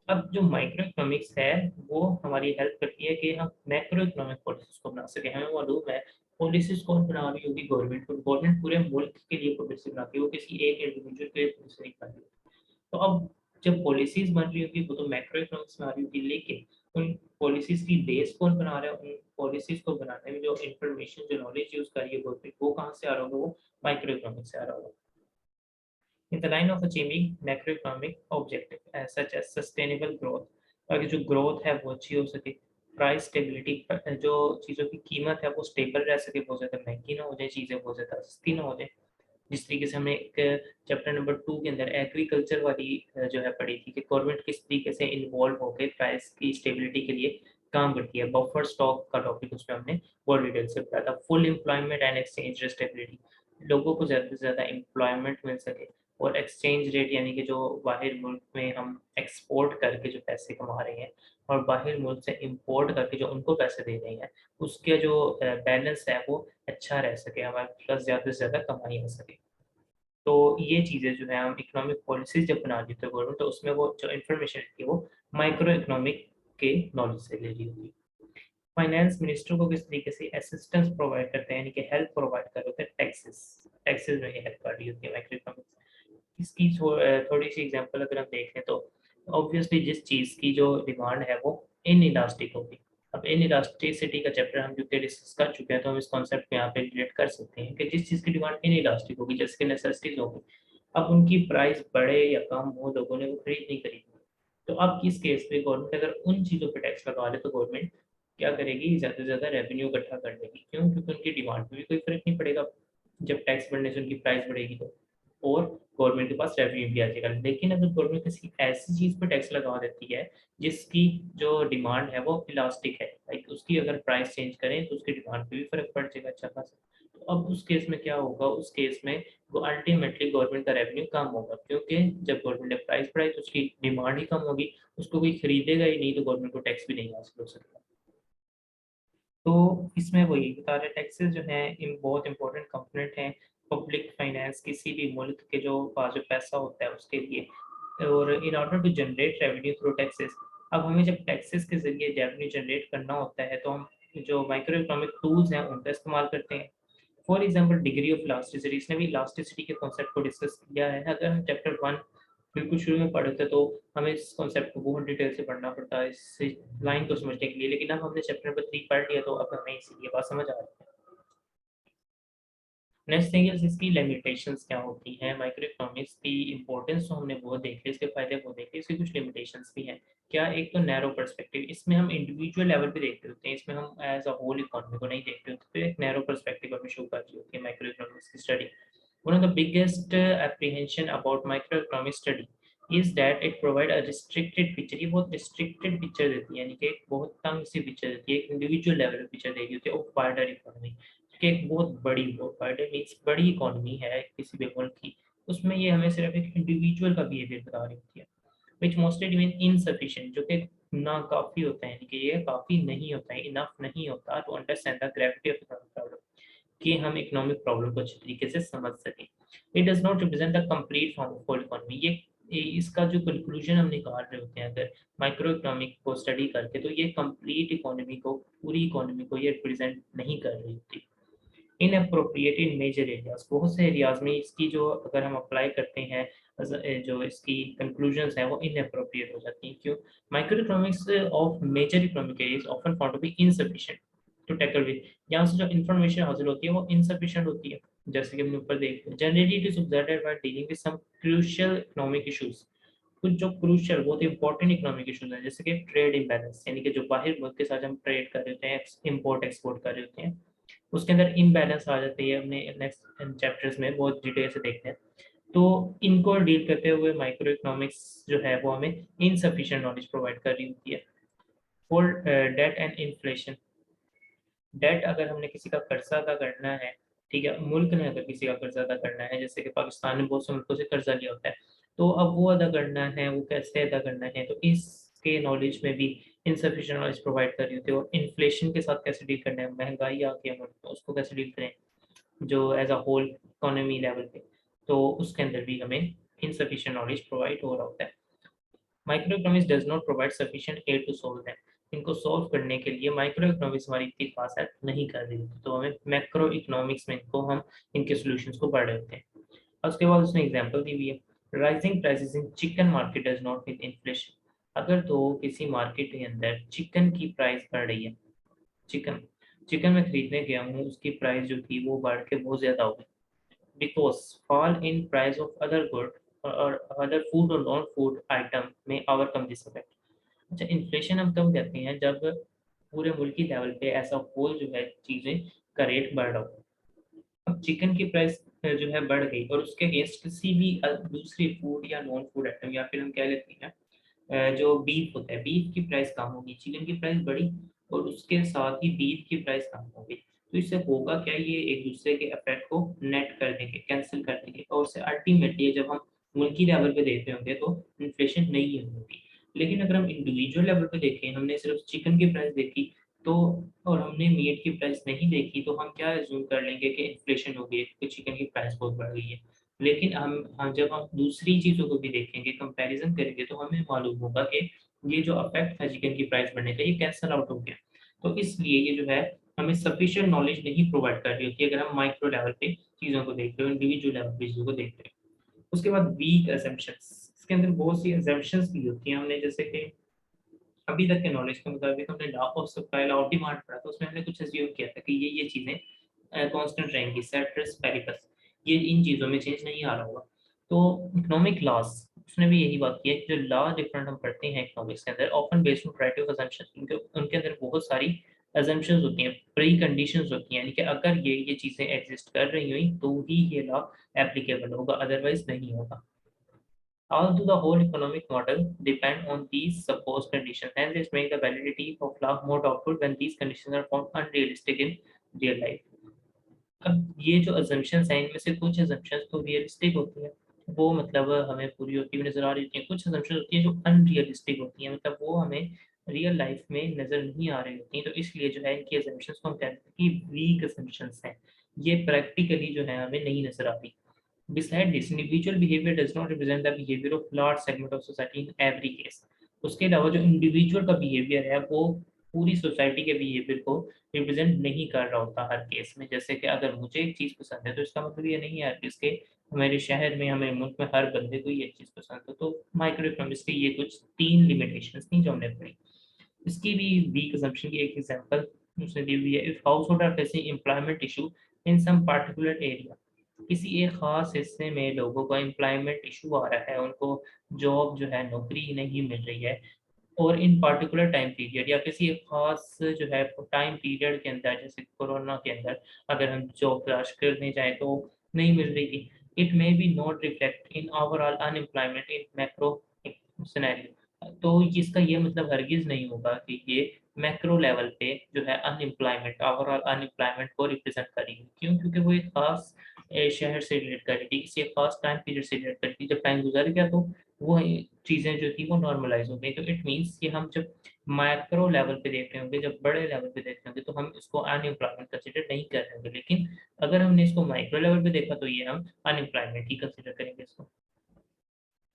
अब जो माइक्रो इकोनॉमिक्स है वो हमारी हेल्प करती है कि हम मैक्रो इकोनॉमिक पॉलिसीज को बना सकें। हमें मालूम है पॉलिसीज कौन बना रही होगी? गवर्नमेंट। गवर्नमेंट पूरे मुल्क के लिए पॉलिसी बनाती है, वो किसी एक इंडिविजुअल के लिए पॉलिसी नहीं बनाती। तो अब जब पॉलिसीज बन रही होगी वो तो मैक्रो इकोनॉमिक्स में आ रही होगी, लेकिन उन पॉलिसीज की बेस कौन बना रहा है? उन पॉलिसीज को बनाने में जो इंफॉर्मेशन, जो नॉलेज यूज कर रही है गवर्नमेंट, वो कहाँ से आ रहा होगा? वो माइक्रो इकोनॉमिक्स से आ रहा होगा। In the line of achieving macroeconomic objective such as sustainable growth, ताकि जो ग्रोथ है वो अच्छी हो सके, प्राइस स्टेबिलिटी, जो चीज़ों की कीमत है वो स्टेबल रह सके, बहुत ज़्यादा महंगी ना हो जाए, चीज़ें बहुत ज़्यादा सस्ती ना हो जाए। जिस तरीके से हमने एक चैप्टर नंबर 2 के अंदर एग्रीकल्चर वाली जो है पढ़ी थी कि गवर्नमेंट किस तरीके से इन्वॉल्व होकर प्राइस की स्टेबिलिटी के लिए काम करती है। बफर स्टॉक का टॉपिक उसमें हमने बहुत डिटेल से पढ़ा था। Full employment and exchange stability, लोगों को ज़्यादा से ज़्यादा एम्प्लॉयमेंट मिल सके, और एक्सचेंज रेट यानी कि जो बाहर मुल्क में हम एक्सपोर्ट करके जो पैसे कमा रहे हैं और बाहर मुल्क से इंपोर्ट करके जो उनको पैसे दे रहे हैं, उसके जो बैलेंस है वो अच्छा रह सके, हमारे पास ज़्यादा से ज़्यादा कमाई आ सके। तो ये चीज़ें जो है हम इकोनॉमिक पॉलिसीज जब बना रही होती है गवर्नमेंट, तो उसमें वो जो इन्फॉर्मेशन रहती है वो माइक्रो इकोनॉमिक के नॉलेज से ले रही होती है। फाइनेंस मिनिस्टर को किस तरीके से असिस्टेंस प्रोवाइड करते हैं, यानी कि हेल्प प्रोवाइड कर होते हैं टैक्सेस, टैक्सेस में ये हेल्प कर रही होती है माइक्रो इकोनॉमिक्स। इसकी थोड़ी सी एग्जांपल अगर हम देखें तो ऑब्वियसली जिस चीज़ की जो डिमांड है वो इन इलास्टिक होगी। अब इन इलास्टिसिटी का चैप्टर हम जो कि डिस्कस कर चुके हैं, तो हम इस कॉन्सेप्ट को यहाँ पे रिलेट कर सकते हैं कि जिस चीज़ की डिमांड इन इलास्टिक होगी, जैसे कि नेसेसिटीज होगी, अब उनकी प्राइस बढ़े या कम हो, लोगों ने वो खरीद नहीं खरीदी। तो अब किस केस में गवर्नमेंट अगर उन चीज़ों पे टैक्स लगा ले तो गवर्नमेंट क्या करेगी? ज़्यादा से ज़्यादा रेवेन्यू इकट्ठा कर लेगी। क्यों? क्योंकि उनकी डिमांड पे भी कोई फ़र्क नहीं पड़ेगा जब टैक्स बढ़ने से उनकी प्राइस बढ़ेगी तो, और गवर्नमेंट के पास रेवेन्यू भी आ जाएगा। लेकिन अगर गवर्नमेंट किसी ऐसी चीज़ पे टैक्स लगा देती है जिसकी जो डिमांड है वो इलास्टिक है, लाइक उसकी अगर प्राइस चेंज करें तो उसकी डिमांड पे भी फ़र्क पड़ जाएगा अच्छा खासा। तो अब उस केस में क्या होगा? उस केस में वो अल्टीमेटली गवर्नमेंट का रेवेन्यू कम होगा, क्योंकि जब गवर्नमेंट ने प्राइस बढ़ाई तो उसकी डिमांड ही कम होगी, उसको कोई खरीदेगा ही नहीं, तो गवर्नमेंट को टैक्स भी नहीं हासिल हो सकता। तो इसमें वही बता रहे, टैक्सेस जो हैं बहुत इंपॉर्टेंट कंपोनेंट हैं पब्लिक फाइनेंस, किसी भी मुल्क के जो पास जो पैसा होता है उसके लिए। और in order to generate revenue through taxes, अब हमें जब टैक्सेस के जरिए रेवेन्यू जनरेट करना होता है तो हम जो माइक्रो इकोनॉमिक टूल्स हैं उनका इस्तेमाल करते हैं। For example degree of elasticity, इसने भी इलास्टिसिटी के कॉन्सेप्ट को डिस्कस किया है। अगर हम चैप्टर 1 बिल्कुल शुरू में पढ़े थे तो हमें इस कॉन्सेप्ट को बहुत डिटेल से पढ़ना पड़ता है इस लाइन को समझने के लिए, लेकिन अब हमने चैप्टर नंबर 3 पढ़ लिया तो अब हमें इसीलिए बात समझ आ रही है। नेक्स्ट थिंग इज इसकी लिमिटेशंस क्या होती हैं। माइक्रो इकोनॉमिक्स की इंपॉर्टेंस तो हमने बहुत देख ली, इसके फायदे बहुत देख लिए, इसकी कुछ लिमिटेशंस भी हैं। क्या? एक तो नैरो पर्सपेक्टिव, इसमें हम इंडिविजुअल लेवल पे देख रहे होते हैं, इसमें हम एज अ होल इकोनॉमी को नहीं देख रहे होते, तो एक नैरो पर्सपेक्टिव हमें शो कर रही होती है माइक्रो इकोनॉमिक्स की study. One of the biggest apprehension about microeconomic study is that it provide a restricted picture। ये बहुत restricted picture देती है, यानी कि एक बहुत तंग सी picture देती है, एक individual level पे picture दे रही होती है of wider economy, कि एक बहुत बड़ी, बहुत wider means बड़ी इकोनॉमी है किसी भी मुल्क की, उसमें ये हमें सिर्फ एक इंडिविजुअल का बिहेवियर बता रही होती है। which mostly remain insufficient, जो कि ना काफ़ी होता है, यानी कि ये काफ़ी नहीं होता है, इनफ नहीं होता to understand the gravity of economic problem, कि हम इकोनॉमिक प्रॉब्लम को अच्छी तरीके से समझ सकें। It does not represent the complete form of whole economy, ये इसका जो कंक्लूजन हम निकाल रहे होते हैं अगर माइक्रो इकोनॉमिक को स्टडी करके, तो ये कंप्लीट इकोनॉमी को, पूरी इकोनॉमी को ये रिप्रेजेंट नहीं कर रही होती। इनअप्रोप्रिएट इन मेजर एरियाज, बहुत से एरियाज में इसकी जो अगर हम अप्लाई करते हैं जो इसकी कंक्लूजन्स हैं वो इनअप्रोप्रिएट हो जाती हैं। क्यों? Micro economics of major economic areas often found to be insufficient to tackle with, यहाँ से जो इन्फॉर्मेशन हासिल होती है वो इनसफिशिएंट होती है। जैसे कि हमने ऊपर देख लिया, generally it is observed when dealing with some crucial economic issues, कुछ जो क्रूशियल बहुत इंपॉर्टेंट इकोनॉमिक इश्यूज हैं, जैसे कि ट्रेड इम्बैलेंस, यानी कि जो बाहर मुल्क के साथ हम ट्रेड कर रहे होते हैं, इम्पोर्ट एक्सपोर्ट कर रहे होते हैं, उसके अंदर इम्बैलेंस आ जाती है। हमने नेक्स्ट चैप्टर्स में बहुत डिटेल से देखते हैं। तो इनको डील करते हुए माइक्रो इकोनॉमिक्स जो है वो हमें इनसफिशिएंट नॉलेज प्रोवाइड कर रही होती है। For debt and inflation, debt अगर हमने किसी का कर्जा अदा करना है, ठीक है, मुल्क ने अगर किसी का कर्जा अदा करना है, जैसे कि पाकिस्तान ने बहुत से मुल्कों से कर्जा लिया होता है, तो अब वो अदा करना है, वो कैसे अदा करना है, तो इसके नॉलेज में भी इनसफिशिएंट नॉलेज प्रोवाइड कर रही होती है। और इन्फ्लेशन के साथ कैसे डील करना है, महंगाई आ गई है मुल्क में, उसको कैसे डील करें जो as a whole economy level पे, तो उसके अंदर भी हमें इनसफिशिएंट नॉलेज प्रोवाइड हो रहा होता है। Micro economics does not provide sufficient aid to solve them, इनको सॉल्व करने के लिए माइक्रो इकोनॉमिक्स हमारी इतनी खास हेल्प नहीं कर रही होती, तो हमें मैक्रो इकोनॉमिक्स में इनको हम इनके सॉल्यूशंस को पढ़ रहे होते हैं। और उसके बाद उसने एग्जांपल दी हुई है, rising prices in chicken market does not mean inflation, अगर तो किसी मार्केट के अंदर चिकन की प्राइस बढ़ रही है, चिकन चिकन में खरीदने गया हूँ, उसकी प्राइस जो थी वो बढ़ के बहुत ज़्यादा हो गई, because fall in price of other good और other food और नॉन फूड आइटम में overcome this effect। अच्छा, इन्फ्लेशन हम तब कहते हैं जब पूरे मुल्की लेवल पे ऐसा होल जो है चीज़ें का रेट बढ़ रहा हो। अब चिकन की प्राइस जो है बढ़ गई और उसके अगेंस्ट किसी भी दूसरी फूड या नॉन फूड आइटम, या फिर हम कह लेते हैं जो बीफ होता है, बीफ की प्राइस कम होगी, चिकन की प्राइस बढ़ी और उसके साथ ही बीफ की प्राइस कम हो गई, तो इससे होगा क्या, ये एक दूसरे के इफेक्ट को नेट कर देंगे, कैंसिल कर देंगे, और उससे अल्टीमेटली जब हम मुल्की लेवल पे देखते होंगे तो इन्फ्लेशन नहीं होगी। लेकिन अगर हम इंडिविजुअल लेवल पे देखें, हमने सिर्फ चिकन की प्राइस देखी तो, और हमने मीट की प्राइस नहीं देखी, तो हम क्या एज्यूम कर लेंगे कि इन्फ्लेशन हो गई है क्योंकि चिकन की प्राइस बहुत बढ़ गई है। लेकिन हम जब हम दूसरी चीज़ों को भी देखेंगे, कंपैरिजन करेंगे, तो हमें मालूम होगा कि ये जो इफेक्ट था चिकन की प्राइस बढ़ने का, ये कैंसल आउट हो गया। तो इसलिए ये जो है हमें सफिशिएंट नॉलेज नहीं प्रोवाइड कर रही होती है अगर हम माइक्रो लेवल पे चीज़ों को देख रहे हो, इंडिविजुअल लेवल पे चीज़ों को देख रहे हो। उसके बाद वीक असम्पशंस, इसके अंदर बहुत सी असम्पशंस भी होती हैं। हमने जैसे कि अभी तक के नॉलेज के मुताबिक हमने law of supply, law of demand पढ़ा, तो उसमें हमने कुछ अज्यूम किया था कि ये चीज़ें कांस्टेंट रहेंगी, सेट्रस पेरिपस, ये इन चीज़ों में चेंज नहीं आ रहा होगा। तो इकोनॉमिक लॉस, उसने भी यही बात की है कि जो लॉ डिफरेंट हम पढ़ते हैं इकोनॉमिक्स के अंदर, often based on variety of assumptions, उनके उनके अंदर बहुत सारी असम्पशंस होती हैं, प्री कंडीशंस होती हैं, यानी कि अगर ये चीज़ें एग्जिस्ट कर रही हुई तो ही ये लॉ एप्लीकेबल होगा, अदरवाइज नहीं होगा। Although the whole economic model depend on these supposed conditions, hence it makes the validity of law more doubtful when these conditions are found unrealistic in real life। अब ये जो assumptions हैं, इनमें से कुछ assumptions तो realistic होती हैं, वो मतलब हमें पूरी होती हुई नज़र आ रही होती हैं, कुछ assumptions होती हैं जो unrealistic होती हैं, मतलब वो हमें रियल लाइफ में नज़र नहीं आ रही होती हैं, तो इसलिए जो है इनकी assumptions को हम कहते हैं कि weak assumptions हैं, ये प्रैक्टिकली जो है हमें नहीं नज़र आती। Besides this, individual behavior does not represent the behavior of large segment of society in every case। उसके अलावा जो इंडिविजुअल का बिहेवियर है वो पूरी सोसाइटी के बिहेवियर को रिप्रेजेंट नहीं कर रहा होता हर केस में। जैसे कि अगर मुझे एक चीज़ पसंद है तो इसका मतलब ये नहीं है कि इसके हमारे शहर में, हमारे मुल्क में हर बंदे को ये चीज़ पसंद है। तो माइक्रो इकोनॉमिक्स की ये कुछ 3 लिमिटेशंस थी जो हमने पढ़ी। इसकी भी वीक assumption की एक एग्जांपल उसने दी हुई है, if household are facing employment issue in some particular area, किसी एक खास हिस्से में लोगों का एम्प्लॉयमेंट इशू आ रहा है, उनको जॉब जो है, नौकरी नहीं मिल रही है, और इन पार्टिकुलर टाइम पीरियड या किसी एक खास जो है टाइम पीरियड के अंदर, जैसे कोरोना के अंदर अगर हम जॉब तलाश करने जाएँ तो नहीं मिल रही थी, it may be not reflect in overall unemployment in macro scenario. तो इसका ये मतलब हरगिज़ नहीं होगा कि ये मैक्रो लेवल पे जो है अनएम्प्लॉयमेंट, ओवरऑल अनएम्प्लॉयमेंट को रिप्रेजेंट करेगी। क्यों? क्योंकि वो एक खास शहर से रिलेट कर रही थी, किसी एक खास टाइम पीरियड से रिलेट कर रही थी। जब टाइम गुज़र गया तो वो चीज़ें जो थी वो नॉर्मलाइज़ हो गई। तो इट मीन्स कि हम जब मैक्रो लेवल पे देख रहे होंगे, जब बड़े लेवल पे देख रहे होंगे, तो हम इसको अनएम्प्लॉयमेंट कंसिडर नहीं कर रहे होंगे। लेकिन अगर हमने इसको माइक्रो लेवल पे देखा तो ये हम अनएम्प्लॉयमेंट ही कंसिडर करेंगे इसको।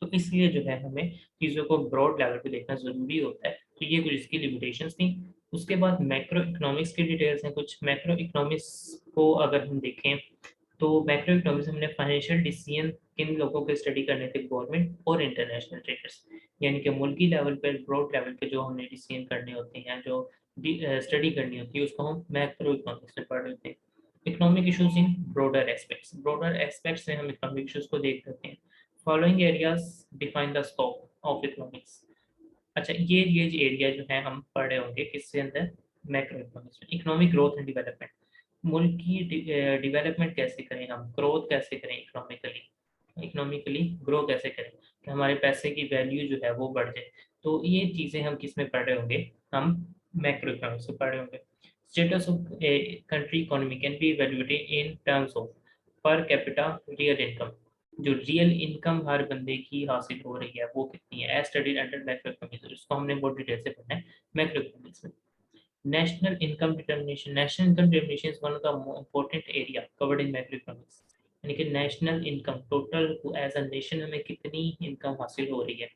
तो इसलिए जो है हमें चीज़ों को ब्रॉड लेवल पे देखना ज़रूरी होता है। तो ये कुछ इसकी लिमिटेशंस थी। उसके बाद मैक्रो इकोनॉमिक्स की डिटेल्स हैं कुछ। मैक्रो इकोनॉमिक्स को अगर हम देखें तो मैक्रो इकोनॉमिक्स हमने फाइनेंशियल डिसीजन किन लोगों के स्टडी करने थे, गवर्नमेंट और इंटरनेशनल ट्रेडर्स, यानी कि मुल्की लेवल पर ब्रॉड लेवल पे जो हमने डिसीजन करने होते हैं, जो स्टडी करनी होती है, उसको हम मैक्रो इकोनॉमिक्स में पढ़ रहे होते हैं। Economic issues in broader aspects में हम इकोनॉमिक इशूज को देख सकते हैं। Following areas define the scope of economics. अच्छा, ये जो एरिया जो है हम पढ़ रहे होंगे किसके अंदर, मैक्रो इकोनॉमिक्स में। इकोनॉमिक ग्रोथ एंड डेवलपमेंट, मुल्क की डेवलपमेंट कैसे करें हम, ग्रोथ कैसे करें इकोनॉमिकली ग्रो कैसे करें कि हमारे पैसे की वैल्यू जो है वो बढ़ जाए। तो ये चीज़ें हम किस में पढ़ रहे होंगे, हम मैक्रो इकोनॉमिक्स में पढ़ रहे होंगे। Status of a country economy can be evaluated in terms of per capita real income, जो रियल इनकम हर बंदे की हासिल हो रही है वो कितनी है, as studied under macro economics. इसको हमने बहुत डिटेल से पढ़ना है मैक्रो इकोनॉमिक्स में। National income determination is one of the important area covered in macroeconomics, यानी कि national income total as a nation हमें कितनी इनकम हासिल हो रही है,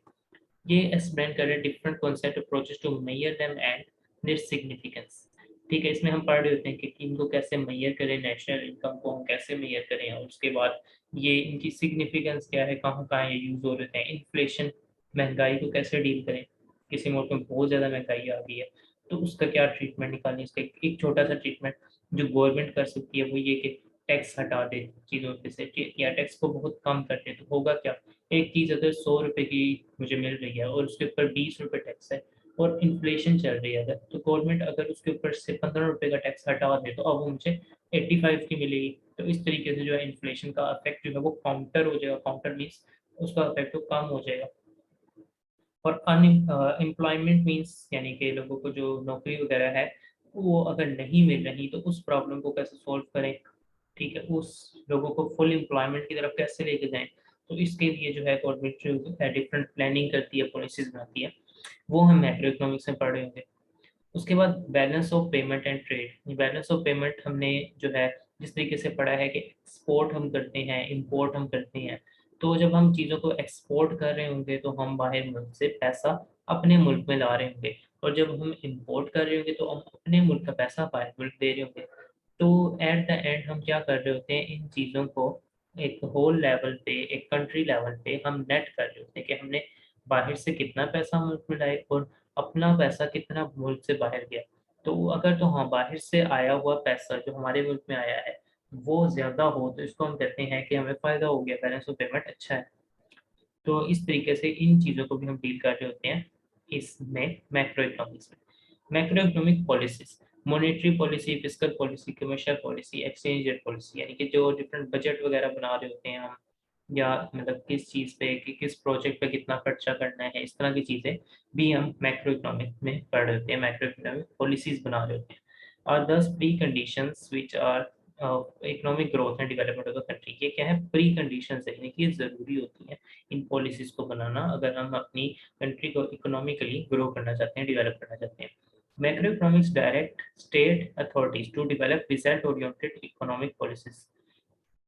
ये एक्सप्लेन कर रहे हैं different concept approaches to measure them and their significance. ठीक है, इसमें हम पढ़ रहे होते हैं कि इनको कैसे मेजर करें, नेशनल इनकम को हम कैसे मेजर करें, और उसके बाद ये इनकी सिग्निफिकेंस क्या है, कहाँ कहाँ ये यूज हो रहे हैं। इन्फ्लेशन, महंगाई को कैसे डील करें, किसी मुल्क में बहुत ज़्यादा महंगाई आ गई है तो उसका क्या ट्रीटमेंट निकालनी है। इसका एक छोटा सा ट्रीटमेंट जो गवर्नमेंट कर सकती है वो ये कि टैक्स हटा दे चीज़ों पे से, या टैक्स को बहुत कम कर दे। तो होगा क्या, एक चीज़ अगर 100 रुपए की मुझे मिल रही है और उसके ऊपर 20 रुपए टैक्स है और इन्फ्लेशन चल रही है अगर, तो गवर्नमेंट अगर उसके ऊपर से 15 रुपए का टैक्स हटा दे तो अब वो मुझे 85 की मिलेगी। तो इस तरीके से जो है इन्फ्लेशन का इफेक्ट जो है वो काउंटर हो जाएगा, काउंटर मीन्स उसका इफेक्ट तो कम हो जाएगा। और अनएम्प्लॉयमेंट मीन्स यानी कि लोगों को जो नौकरी वगैरह है वो अगर नहीं मिल रही तो उस प्रॉब्लम को कैसे सॉल्व करें। ठीक है, उस लोगों को फुल एम्प्लॉयमेंट की तरफ कैसे लेके जाएं। तो इसके लिए जो है गवर्नमेंट जो है डिफरेंट प्लानिंग करती है, पॉलिसीज बनाती है, वो हम मैक्रो इकोनॉमिक्स में पढ़ रहे होंगे। उसके बाद balance of payment and trade. Balance of payment हमने जो है जिस तरीके से पढ़ा है कि एक्सपोर्ट हम करते हैं, इंपोर्ट हम करते हैं, तो जब हम चीज़ों को एक्सपोर्ट कर रहे होंगे तो हम बाहर मुल्क से पैसा अपने मुल्क में ला रहे होंगे, और जब हम इंपोर्ट कर रहे होंगे तो हम अपने मुल्क का पैसा बाहर मुल्क दे रहे होंगे। तो एट द एंड हम क्या कर रहे होते हैं, इन चीज़ों को एक होल लेवल पे, एक कंट्री लेवल पे हम नेट कर रहे होते हैं कि हमने बाहर से कितना पैसा मुल्क में लाए और अपना पैसा कितना मुल्क से बाहर गया। तो अगर तो हाँ बाहर से आया हुआ पैसा जो हमारे मुल्क में आया है वो ज़्यादा हो तो इसको हम कहते हैं कि हमें फ़ायदा हो गया, बैलेंस ऑफ पेमेंट अच्छा है। तो इस तरीके से इन चीज़ों को भी हम डील कर रहे होते हैं इसमें मैक्रो इकोनॉमिक्स में। Macro economic policies, monetary policy, fiscal policy, commercial policy, exchange rate policy, यानी कि जो डिफरेंट बजट वगैरह बना रहे होते हैं हम, या मतलब किस चीज़ पे कि किस प्रोजेक्ट पे कितना खर्चा करना है, इस तरह की चीज़ें भी हम मैक्रो इकोनॉमिक में पढ़ रहे होते हैं, मैक्रो इकोनॉमिक पॉलिसीज बना रहे होते हैं। और 10 pre conditions which are economic growth and development of the country. ये क्या है, प्री कंडीशंस है, यानी कि ये ज़रूरी होती हैं इन पॉलिसीज़ को बनाना अगर हम अपनी कंट्री को इकोनॉमिकली ग्रो करना चाहते हैं, डेवलप करना चाहते हैं। Macro economics direct state authorities to develop result oriented economic policies.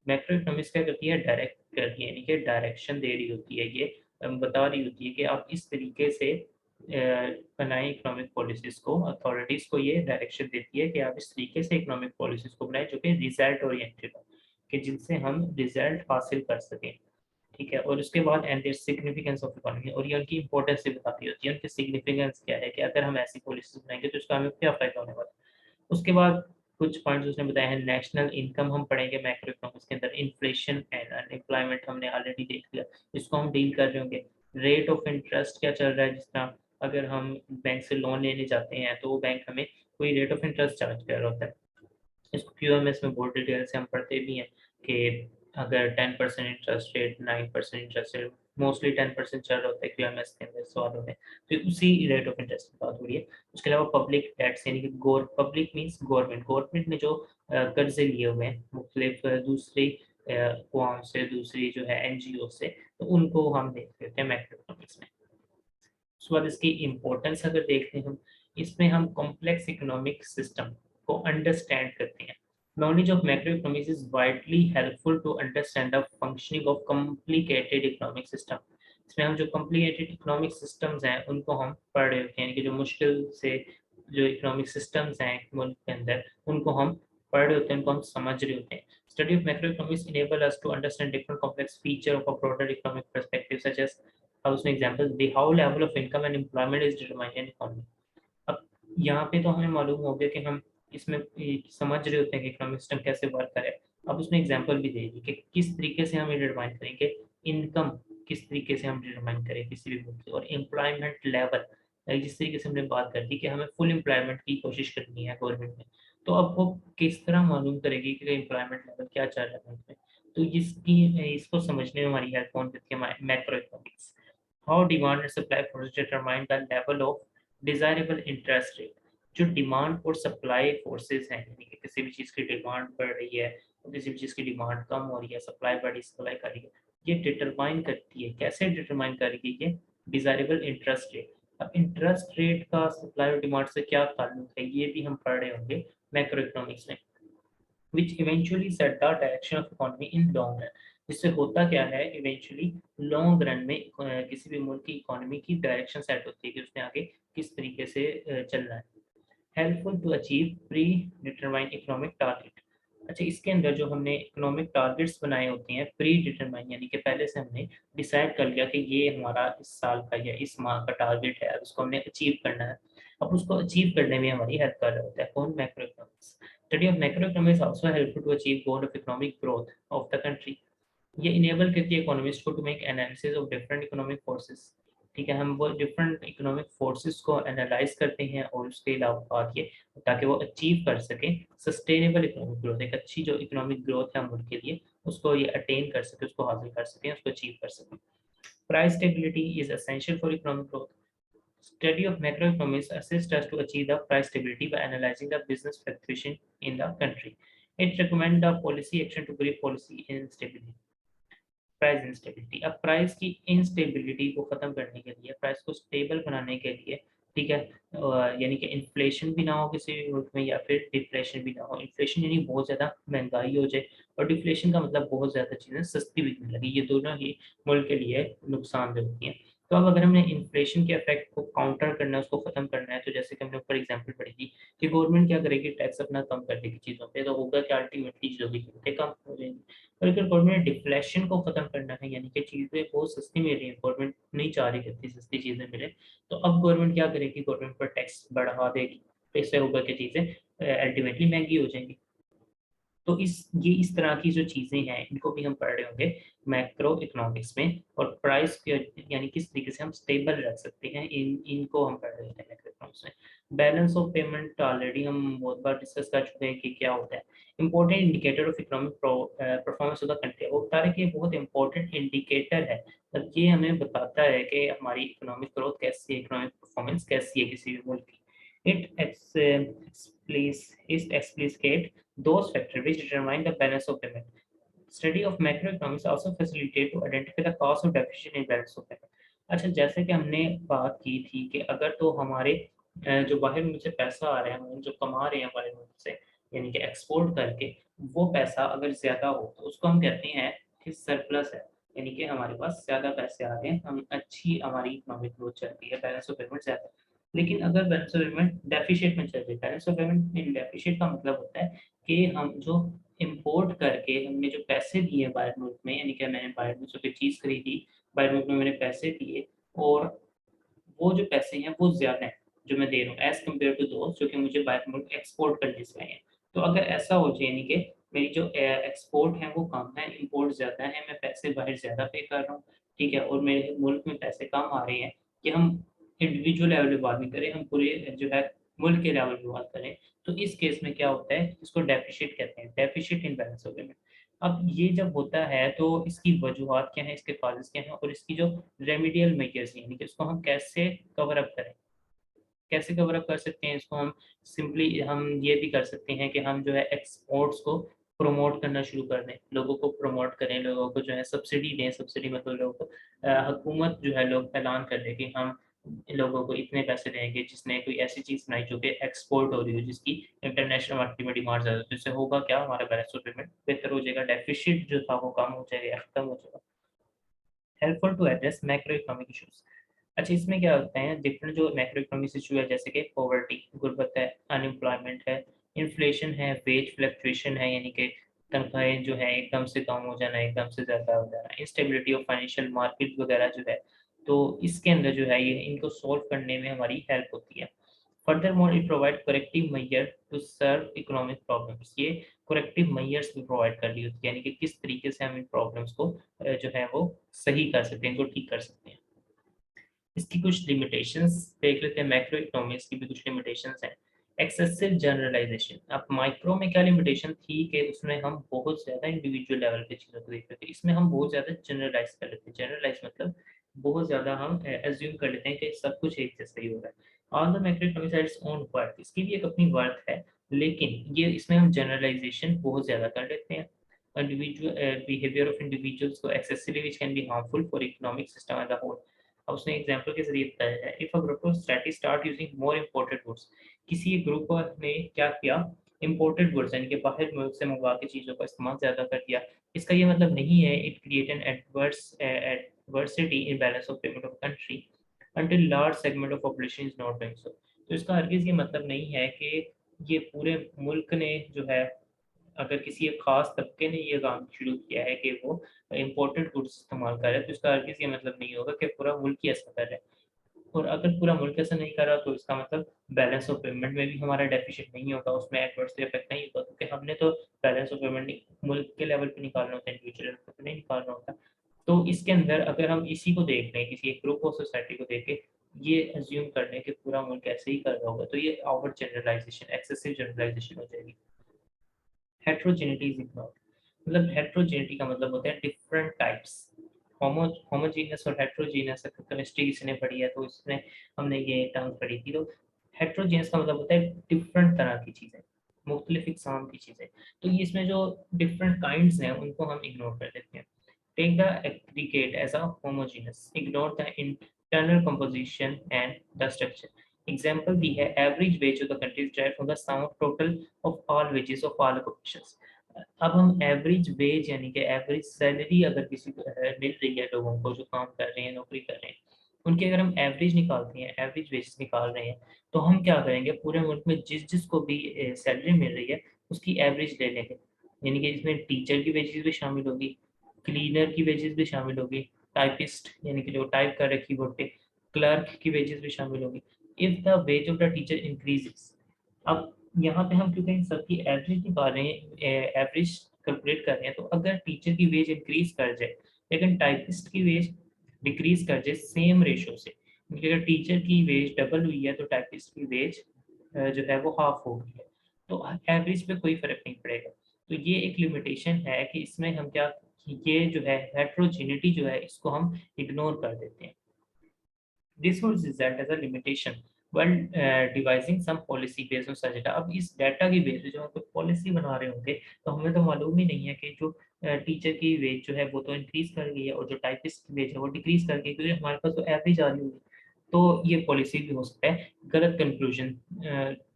Macro economics क्या करती है, डायरेक्ट करती है, यानी कि डायरेक्शन दे रही होती है, ये बता रही होती है कि आप इस तरीके से बनाएं इकोनॉमिक पॉलिसीज़ को। अथॉरिटीज़ को ये डायरेक्शन देती है कि आप इस तरीके से इकोनॉमिक पॉलिसीज़ को बनाएं जो कि रिजल्ट ओरिएंटेड हो, कि जिनसे हम रिजल्ट हासिल कर सकें। ठीक है, और उसके बाद and their significance of economy, और ये उनकी इंपॉर्टेंस से बताती होती है, उनकी सिग्निफिकेंस क्या है कि अगर हम ऐसी पॉलिसीज बनाएंगे तो इसका हमें क्या फ़ायदा होने वाला है। उसके बाद कुछ पॉइंट्स उसने बताए हैं। नेशनल इनकम हम पढ़ेंगे मैक्रो इकोनॉमिक्स के अंदर। इन्फ्लेशन एंड अनएम्प्लॉयमेंट हमने ऑलरेडी देख लिया, इसको हम डील कर रहे होंगे। रेट ऑफ इंटरेस्ट क्या चल रहा है, जिस तरह अगर हम बैंक से लोन लेने जाते हैं तो वो बैंक हमें कोई रेट ऑफ इंटरेस्ट चार्ज कर रहा होता है। इसको क्यूएमएस में बहुत डिटेल से हम पढ़ते भी हैं कि अगर 10% interest rate, 9% interest rate, mostly 10% चल रहा होता है क्यूएमएस के अंदर सवालों में, तो उसी रेट ऑफ इंटरेस्ट की बात हो रही है। उसके अलावा पब्लिक डेट्स, यानी कि पब्लिक मीन्स गवर्नमेंट ने जो कर्जे लिए हुए हैं मुख्तलिफ दूसरी अकवाम से, दूसरी जो है एनजीओ से, तो उनको हम देख लेते हैं मैक्रो इकोनॉमिक्स में। उसके बाद इसकी इम्पोर्टेंस अगर देखते हैं हम, इसमें हम कॉम्प्लेक्स इकोनॉमिक सिस्टम को अंडरस्टैंड करते हैं। Knowledge of macro economics is widely helpful to understand the functioning of complicated economic system. इसमें हम जो कॉम्प्लिकेटेड इकोनॉमिक सिस्टम्स हैं उनको हम पढ़ रहे होते हैं, यानी कि जो मुश्किल से जो इकोनॉमिक सिस्टम्स हैं मुल्क के अंदर, उनको हम पढ़ रहे होते हैं, उनको हम समझ रहे होते हैं. Study of macro economics enable us to understand different complex feature of a broader economic perspective such as, अब उसमें एग्जांपल दी, how level of income and employment is determined in economy. अब यहाँ पे तो हमें मालूम हो गया कि हम इसमें समझ रहे होते हैं कि इकोनॉमिक सिस्टम कैसे वर्क करे. अब उसमें एग्जांपल भी दे दी कि किस तरीके से हम ये डिटरमाइन करेंगे इनकम, किस तरीके से हम डिटरमाइन करें किसी भी मुल्क की, और एम्प्लॉयमेंट लेवल जिस तरीके से हमने बात कर दी कि हमें फुल एम्प्लॉयमेंट की कोशिश करनी है गवर्नमेंट में, तो अब वो किस तरह मालूम करेगी कि एम्प्लॉयमेंट लेवल क्या चल रहा है मुल्क में. तो इसको समझने में हमारी हेल्प कौन करती है, macro economics. How demand and supply force determine the level of desirable interest rate. जो डिमांड और सप्लाई फोर्सेस हैं, यानी कि किसी भी चीज़ की डिमांड बढ़ रही है और किसी भी चीज़ की डिमांड कम हो रही है, सप्लाई बढ़ी सप्लाई कर रही है, ये डिटरमाइन करती है. कैसे डिटरमाइन करेगी ये, डिजायरेबल इंटरेस्ट रेट. अब इंटरेस्ट रेट का सप्लाई और डिमांड से क्या ताल्लुक है, ये भी हम पढ़ रहे होंगे मैक्रो इकोनॉमिक्स में. which eventually set the direction of economy in long run. जिससे होता क्या है, इवेंचुअली लॉन्ग रन में किसी भी मुल्क की इकोनॉमी की डायरेक्शन सेट होती है कि उसने आगे किस तरीके से चलना है. Helpful to achieve pre determine economic target. अच्छा, इसके अंदर जो हमने इकोनॉमिक टारगेट्स बनाए होते हैं प्री डिटरमाइन, यानी कि पहले से हमने डिसाइड कर लिया कि ये हमारा इस साल का या इस माह का टारगेट है, उसको हमने अचीव करना है. अब उसको अचीव करने में हमारी हेल्प कर रहा होता है कौन, macro economics. Study of macro economics also helpful to achieve goal of economic growth of the country. ये इनेबल करती है इकोनॉमिस्ट को to make analysis of different economic forces. ठीक है, हम वो डिफरेंट इकोनॉमिक फोर्सेस को एनालाइज करते हैं और उसके अलावा ये, ताकि वो अचीव कर सकें सस्टेनेबल इकोनॉमिक ग्रोथ, एक अच्छी जो इकोनॉमिक ग्रोथ है मुल्क के लिए, उसको ये अटेन कर सके, उसको हासिल कर सकें, उसको अचीव कर सकें. Price stability is essential for economic growth. Study of macroeconomics assists us to achieve the price stability by analyzing the business fluctuation in the country. It recommends the policy action to brief policy instability. Price instability. अब प्राइस की इंस्टेबिलिटी को खत्म करने के लिए, प्राइस को स्टेबल बनाने के लिए, ठीक है, यानी कि इन्फ्लेशन भी ना हो किसी भी मुल्क में या फिर डिफ्लेशन भी ना हो. इन्फ्लेशन यानी बहुत ज़्यादा महंगाई हो जाए, और डिफ्लेशन का मतलब बहुत ज़्यादा चीज़ें सस्ती बिकने लगी. ये दोनों ही मुल्क के लिए नुकसानदेह होती हैं. तो अब अगर हमने इन्फ्लेशन के इफेक्ट को काउंटर करना है, उसको खत्म करना है, तो जैसे कि हमने ऊपर एग्जांपल पढ़ी थी कि गवर्नमेंट क्या करेगी, टैक्स अपना कम कर देगी चीज़ों पे, तो होगा कि अल्टीमेटली चीज़ों की कीमतें कम हो जाएंगी. और अगर गवर्नमेंट डिफ्लेशन को खत्म करना है, यानी कि चीज़ें बहुत सस्ती मिल रही हैं, गवर्नमेंट नहीं चाह रही कि इतनी सस्ती चीज़ें मिले, तो अब गवर्नमेंट क्या करेगी, गवर्नमेंट पर टैक्स बढ़ा देगी. तो इससे होगा कि चीज़ें अल्टीमेटली महंगी हो जाएंगी. तो इस तरह की जो चीज़ें हैं, इनको भी हम पढ़ रहे होंगे मैक्रो इकोनॉमिक्स में. और प्राइस के यानी किस तरीके से हम स्टेबल रख सकते हैं, इनको हम पढ़ रहे होते हैं मैक्रो इकोनॉमिक्स में. बैलेंस ऑफ पेमेंट ऑलरेडी हम बहुत बार डिस्कस कर चुके हैं कि क्या होता है. Important indicator of economic performance of the country. वो बता रहे कि ये बहुत इंपॉर्टेंट इंडिकेटर है, मतलब ये हमें बताता है कि हमारी इकोनॉमिक ग्रोथ कैसी है, इकोनॉमिक परफॉर्मेंस कैसी है किसी भी मुल्क की. It explicate those factors which determine the balance of payment. Study of macroeconomics also facilitate to identify the cause of deficit in balance of payment. अच्छा, जैसे कि हमने बात की थी कि अगर तो हमारे जो बाहर मुल्क से पैसा आ रहा है, हम जो कमा रहे हैं बाहर मुल्क से, यानी कि एक्सपोर्ट करके, वो पैसा अगर ज़्यादा हो तो उसको हम कहते हैं कि सरप्लस है, यानी कि हमारे पास ज़्यादा पैसे आ रहे हैं, हम अच्छी हमारी इकोनॉमिक ग्रोथ चल रही है, बैलेंस ऑफ पेमेंट ज़्यादा. लेकिन अगर बैलेंस ऑफ पेमेंट डेफिशिएट में चल रही है, balance of payment in deficit का मतलब होता है कि हम जो इम्पोर्ट करके हमने जो पैसे दिए बाहर मुल्क में, यानी कि मैंने बाहर मुल्क से कोई चीज़ खरीदी, बाहर मुल्क में मैंने पैसे दिए, और वो जो पैसे हैं वो ज़्यादा हैं जो मैं दे रहा हूँ एज़ कम्पेयर टू दोस्त जो कि मुझे बाहर मुल्क एक्सपोर्ट करने से आए हैं. तो अगर ऐसा हो जाए, यानी कि मेरी जो एक्सपोर्ट है वो कम है, इम्पोर्ट ज़्यादा है, मैं पैसे बाहर ज़्यादा पे कर रहा हूँ, ठीक है, और मेरे मुल्क में पैसे कम आ रहे हैं, कि हम इंडिविजुअल लेवल पे बात नहीं करें, हम पूरे जो है मुल्क के लेवल पे बात करें, तो इस केस में क्या होता है, इसको डेफिसिट कहते हैं, deficit in balance of payment. अब ये जब होता है तो इसकी वजूहात क्या हैं, इसके कॉजेज़ क्या हैं, और इसकी जो रेमेडियल मेजर्स हैं, यानी कि इसको हम कैसे कवर अप करें, कैसे कवर अप कर सकते हैं इसको. हम सिंपली हम ये भी कर सकते हैं कि हम जो है एक्सपोर्ट्स को प्रमोट करना शुरू कर दें, लोगों को प्रमोट करें, लोगों को जो है सब्सिडी दें. सब्सिडी मतलब लोगों को हुकूमत जो है लोग ऐलान कर दे कि हम लोगों को इतने पैसे देंगे जिसने कोई ऐसी चीज़ बनाई जो कि एक्सपोर्ट हो रही हो, जिसकी इंटरनेशनल मार्केट में डिमांड ज़्यादा है. तो इससे होगा क्या, हमारा बैलेंस ऑफ पेमेंट बेहतर हो जाएगा, डेफिसिट जो था वो कम हो जाएगा या खत्म हो जाएगा. Helpful to address macro economic issues. अच्छा, इसमें क्या होता है, डिफरेंट जो मैक्रो इकोनॉमिक इशू है, जैसे कि पॉवर्टी, गुर्बत है, अनएम्प्लॉयमेंट है, इन्फ्लेशन है, वेज फ्लक्चुएशन है, यानी कि तनख्वाहें जो है एकदम से कम हो जाना, एकदम से ज़्यादा हो जाना, इंस्टेबिलिटी ऑफ फाइनेंशियल मार्केट वगैरह जो है, तो इसके अंदर जो है ये इनको सॉल्व करने में हमारी हेल्प होती है। Furthermore, it provide corrective measure to serve economic problems. ये corrective measures भी provide कर रही होती है, यानी कि किस तरीके से हम इन प्रॉब्लम्स को जो है वो सही कर सकते हैं, इनको ठीक कर सकते हैं। इसकी कुछ लिमिटेशंस देख लेते हैं, मैक्रो इकोनॉमिक्स की भी कुछ लिमिटेशंस हैं। एक्सेसिव जनरलाइजेशन, अब माइक्रो में क्या लिमिटेशन थी कि उसमें हम बहुत ज़्यादा इंडिविजुअल लेवल पे चीज़ों को देखते थे, इसमें हम बहुत ज़्यादा जनरलाइज कर लेते हैं। जनरलाइज मतलब बहुत ज़्यादा हम एज्यूम कर लेते हैं कि सब कुछ एक जैसा ही हो रहा है। All the macro economics has its own worth, इसकी भी एक अपनी वर्थ है, लेकिन ये इसमें हम जनरलाइजेशन बहुत ज़्यादा कर लेते हैं। इंडिविजुअल बिहेवियर ऑफ इंडिविजुअल्स को excessively which can be harmful for economic system as a whole. अब उसने एग्जांपल के जरिए बताया है, if a group of statist start using more imported goods, किसी ग्रुप ने क्या किया, इंपोर्टेड गुड्स यानी कि बाहर मुल्क से मंगवा के चीज़ों का इस्तेमाल ज़्यादा कर दिया, इसका ये मतलब नहीं है it create an adversity in balance of payment of country until large segment of population is not doing so। तो इसका हरगिज़ ये मतलब नहीं है कि ये पूरे मुल्क ने जो है, अगर किसी एक खास तबके ने ये काम शुरू किया है कि वो इम्पोर्टेड गुड्स इस्तेमाल कर रहा है, तो इसका हरगिज़ ये मतलब नहीं होगा कि पूरा मुल्क ही ऐसा कर रहा है। और अगर पूरा मुल्क ऐसा नहीं कर रहा, तो इसका मतलब बैलेंस ऑफ पेमेंट में भी हमारा डेफिसिट नहीं होगा, उसमें एडवर्सली इफेक्ट नहीं होगा, क्योंकि हमने तो बैलेंस ऑफ पेमेंट मुल्क के लेवल पे निकालना होता है, इंडिविजुअल लेवल पे नहीं निकालना होता। तो इसके अंदर अगर हम इसी को देख लें, किसी एक ग्रुप ऑफ सोसाइटी को देख के ये एज्यूम कर लें कि पूरा मुल्क ऐसे ही कर रहा होगा, तो ये ओवर जनरलाइजेशन, एक्सेसिव जनरलाइजेशन हो जाएगी। हेट्रोजेनिटी इज इग्नोर्ड, मतलब हेट्रोजेनिटी का मतलब होता है डिफरेंट टाइप्स। होमोजीनियस और हेट्रोजीनियस केमिस्ट्री किसी ने पढ़ी है तो इसमें हमने ये टर्म पढ़ी थी। तो हेट्रोजीनियस का मतलब होता है डिफरेंट तरह की चीज़ें, मुख्तलिफ इकसाम की चीज़ें। तो ये इसमें जो डिफरेंट काइंड्स हैं उनको हम इग्नोर कर देते हैं। Take the aggregate as a homogeneous, ignore the internal composition and the structure. Example दी है, average wage of the country is from the sum of total of all wages of all occupations. अब हम एवरेज वेज यानी कि एवरेज सैलरी अगर किसी को मिल रही है, लोगों को जो काम कर रहे हैं, नौकरी कर रहे हैं, उनकी अगर हम एवरेज निकालते हैं, एवरेज वेजेस निकाल रहे हैं, तो हम क्या करेंगे, पूरे मुल्क में जिस जिसको भी सैलरी मिल रही है उसकी एवरेज ले लेंगे। यानी कि इसमें टीचर की वेजेस भी शामिल होगी, क्लीनर की वेजेस भी शामिल होगी, टाइपिस्ट यानी कि जो टाइप कर रहे कीबोर्ड पे, क्लर्क की वेजेस भी शामिल होगी। If the ways of the teacher increases, अब यहाँ पे हम क्योंकि इन सबकी एवरेज निकाल रहे हैं, एवरेज कैलकुलेट कर रहे हैं, तो अगर टीचर की वेज इंक्रीज कर जाए लेकिन टाइपिस्ट की वेज डिक्रीज कर जाए सेम रेशो से, क्योंकि अगर टीचर की वेज डबल हुई है तो टाइपिस्ट की वेज जो है वो हाफ हो गई है, तो एवरेज पे कोई फर्क नहीं पड़ेगा। तो ये एक लिमिटेशन है कि इसमें हम क्या, ये जो है हेट्रोजेनिटी जो है इसको हम इग्नोर कर देते हैं। This would result as a limitation while devising some policy based on such data। अब इस डाटा की बेस पे जो हम कोई पॉलिसी बना रहे होंगे, तो हमें तो मालूम ही नहीं है कि जो टीचर की वेज जो है वो तो इंक्रीज कर गई है और जो टाइपिस्ट की वेज है वो डिक्रीज कर गई, क्योंकि हमारे पास तो एवरेज आ रही होगी। तो ये पॉलिसी भी हो सकता है गलत कंक्लूजन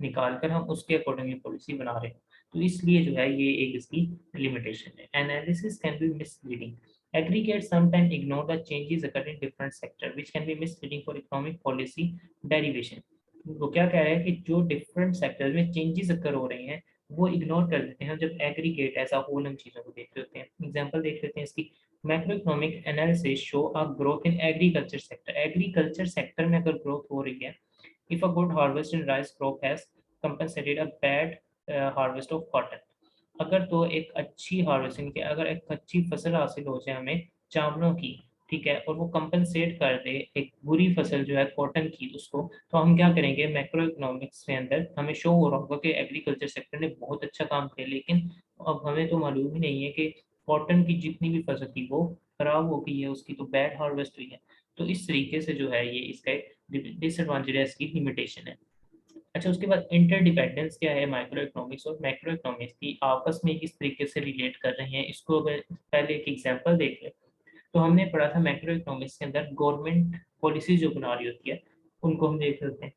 निकाल कर हम उसके अकॉर्डिंगली पॉलिसी बना रहे हैं। तो इसलिए जो है ये एक इसकी लिमिटेशन है। Analysis can be misleading, aggregates sometimes ignore the changes occurring in different sector which can be misleading for economic policy derivation। वो क्या कह रहे हैं कि जो डिफरेंट सेक्टर में चेंजेस अकर हो रहे हैं वो इग्नोर कर देते हैं जब एग्रीगेट ऐसा होल हम चीज़ों को देख रहे होते हैं। एग्जांपल देख लेते हैं इसकी, macro economic analysis show a growth in agriculture sector. Agriculture sector में अगर ग्रोथ हो रही है, if a good harvest in rice crop has compensated a bad harvest of cotton. अगर तो एक अच्छी हार्वेस्टिंग की, अगर एक अच्छी फसल हासिल हो जाए हमें चावलों की, ठीक है, और वो कंपनसेट कर दे एक बुरी फसल जो है कॉटन की उसको, तो हम क्या करेंगे, मैक्रो इकोनॉमिक्स के अंदर हमें शो हो रहा होगा कि एग्रीकल्चर सेक्टर ने बहुत अच्छा काम किया, लेकिन अब हमें तो मालूम ही नहीं है कि कॉटन की जितनी भी फसल थी वो खराब हो गई है, उसकी तो बैड हार्वेस्ट हुई है। तो इस तरीके से जो है ये इसका एक डिसएडवांटेज है, इसकी लिमिटेशन है। अच्छा, उसके बाद इंटरडिपेंडेंस क्या है, माइक्रो इकोनॉमिक्स और मैक्रो इकोनॉमिक्स की आपस में किस तरीके से रिलेट कर रहे हैं, इसको अगर पहले एक एग्जांपल देख ले, तो हमने पढ़ा था मैक्रो इकोनॉमिक्स के अंदर गवर्नमेंट पॉलिसी जो बना रही होती है उनको हम देख लेते हैं।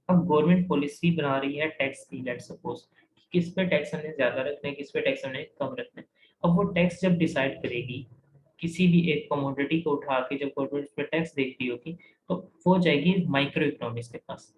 अब गवर्नमेंट पॉलिसी बना रही है टैक्स की, लेट सपोज किस पे टैक्स हमने ज्यादा रखना है, किस पे टैक्स हमने कम रखना है। अब वो टैक्स जब डिसाइड करेगी किसी भी एक कमोडिटी को उठा के जब गवर्नमेंट उस पे टैक्स देख रही होगी, तो वो जाएगी माइक्रो इकोनॉमिक्स के पास।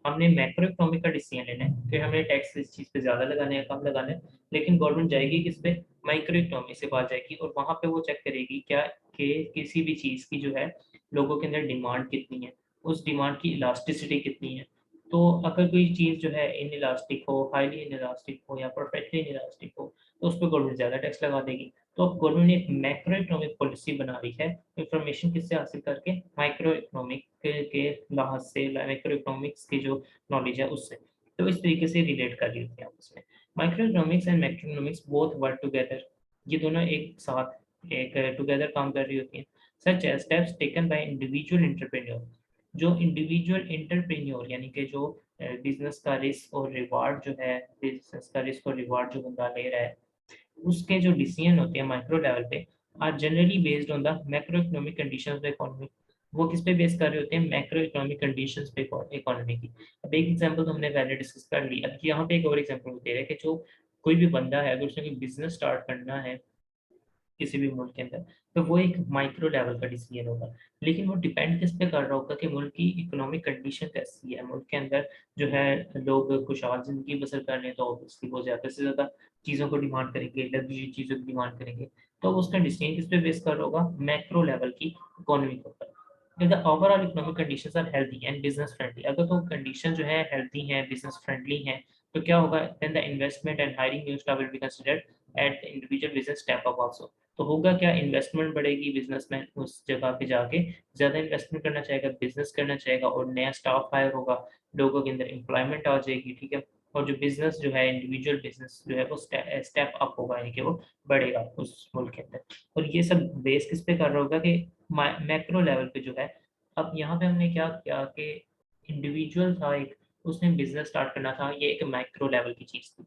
हमने मैक्रो इकोनॉमिक का डिसीजन लेना है कि हमें टैक्स इस चीज़ पे ज़्यादा लगाने हैं, कम लगाने हैं, लेकिन गवर्नमेंट जाएगी किस पे? माइक्रो इकोनॉमिक से बात जाएगी और वहाँ पे वो चेक करेगी क्या कि किसी भी चीज़ की जो है लोगों के अंदर डिमांड कितनी है, उस डिमांड की इलास्टिसिटी कितनी है। तो अगर कोई चीज़ जो है इनइलास्टिक हो, हाईली इनइलास्टिक हो या परफेक्टली इनइलास्टिक हो, तो उस पे गवर्नमेंट ज़्यादा टैक्स लगा देगी। तो अब गवर्नमेंट ने एक मैक्रो इकोनॉमिक पॉलिसी बना रही है, इंफॉर्मेशन किससे हासिल करके? माइक्रो इकोनॉमिक के लिहाज से, माइक्रो इकोनॉमिक्स की जो नॉलेज है उससे। तो इस तरीके से रिलेट कर रही होती है आपस में। Micro economics and macro economics both work together, ये दोनों एक साथ एक टुगेदर काम कर रही होती हैं। Such as steps taken by individual entrepreneur, जो इंडिविजुअल एंटरप्रेन्योर यानी कि जो बिजनेस का रिस्क और रिवार्ड जो है, बिजनेस का रिस्क और रिवार्ड जो बंदा ले रहा है, उसके जो डिसीजन होते हैं माइक्रो लेवल पे are generally based on the macro economic conditions of economy. वो किस पे बेस कर रहे होते हैं? मैक्रो इकोनॉमिक कंडीशंस पे इकोनॉमी की। अब एक एग्जांपल तो हमने पहले डिस्कस कर लिया, अब यहाँ पे एक और एग्जांपल दे रहे हैं कि जो कोई भी बंदा है अगर उसने कोई बिजनेस स्टार्ट करना है किसी भी मुल्क के अंदर, तो वो एक माइक्रो लेवल का डिसीजन होगा। लेकिन वो डिपेंड किस पे कर रहा होगा कि मुल्क की इकोनॉमिक कंडीशन कैसी है, मुल्क के अंदर जो है लोग खुशहाल ज़िंदगी बसर कर रहे हैं, तो ऑब्वियसली वो ज़्यादा से ज़्यादा चीज़ों को डिमांड करेंगे, लग्ज़री चीज़ों की डिमांड करेंगे। तो उसका डिसीजन किस पे बेस कर रहा होगा? मैक्रो लेवल की इकोनॉमी के ऊपर। If the overall economic conditions are healthy and business friendly, अगर तो कंडीशन जो है हेल्दी है, बिजनेस फ्रेंडली है, तो क्या होगा? then the investment and hiring new staff will be considered at the individual business step up also। तो होगा क्या? इन्वेस्टमेंट बढ़ेगी, बिजनेसमैन उस जगह पे जाके ज़्यादा इन्वेस्टमेंट करना चाहेगा, बिजनेस करना चाहेगा और नया स्टाफ हायर होगा, लोगों के अंदर एम्प्लॉयमेंट आ जाएगी, ठीक है। और जो बिजनेस जो है, इंडिविजुअल बिजनेस जो है वो स्टेप अप होगा, यानी कि वो बढ़ेगा उस मुल्क के अंदर। और ये सब बेस किस पे कर रहा होगा कि मैक्रो लेवल पे जो है। अब यहाँ पे हमने क्या किया कि इंडिविजुअल था एक, उसने बिजनेस स्टार्ट करना था, ये एक माइक्रो लेवल की चीज़ थी।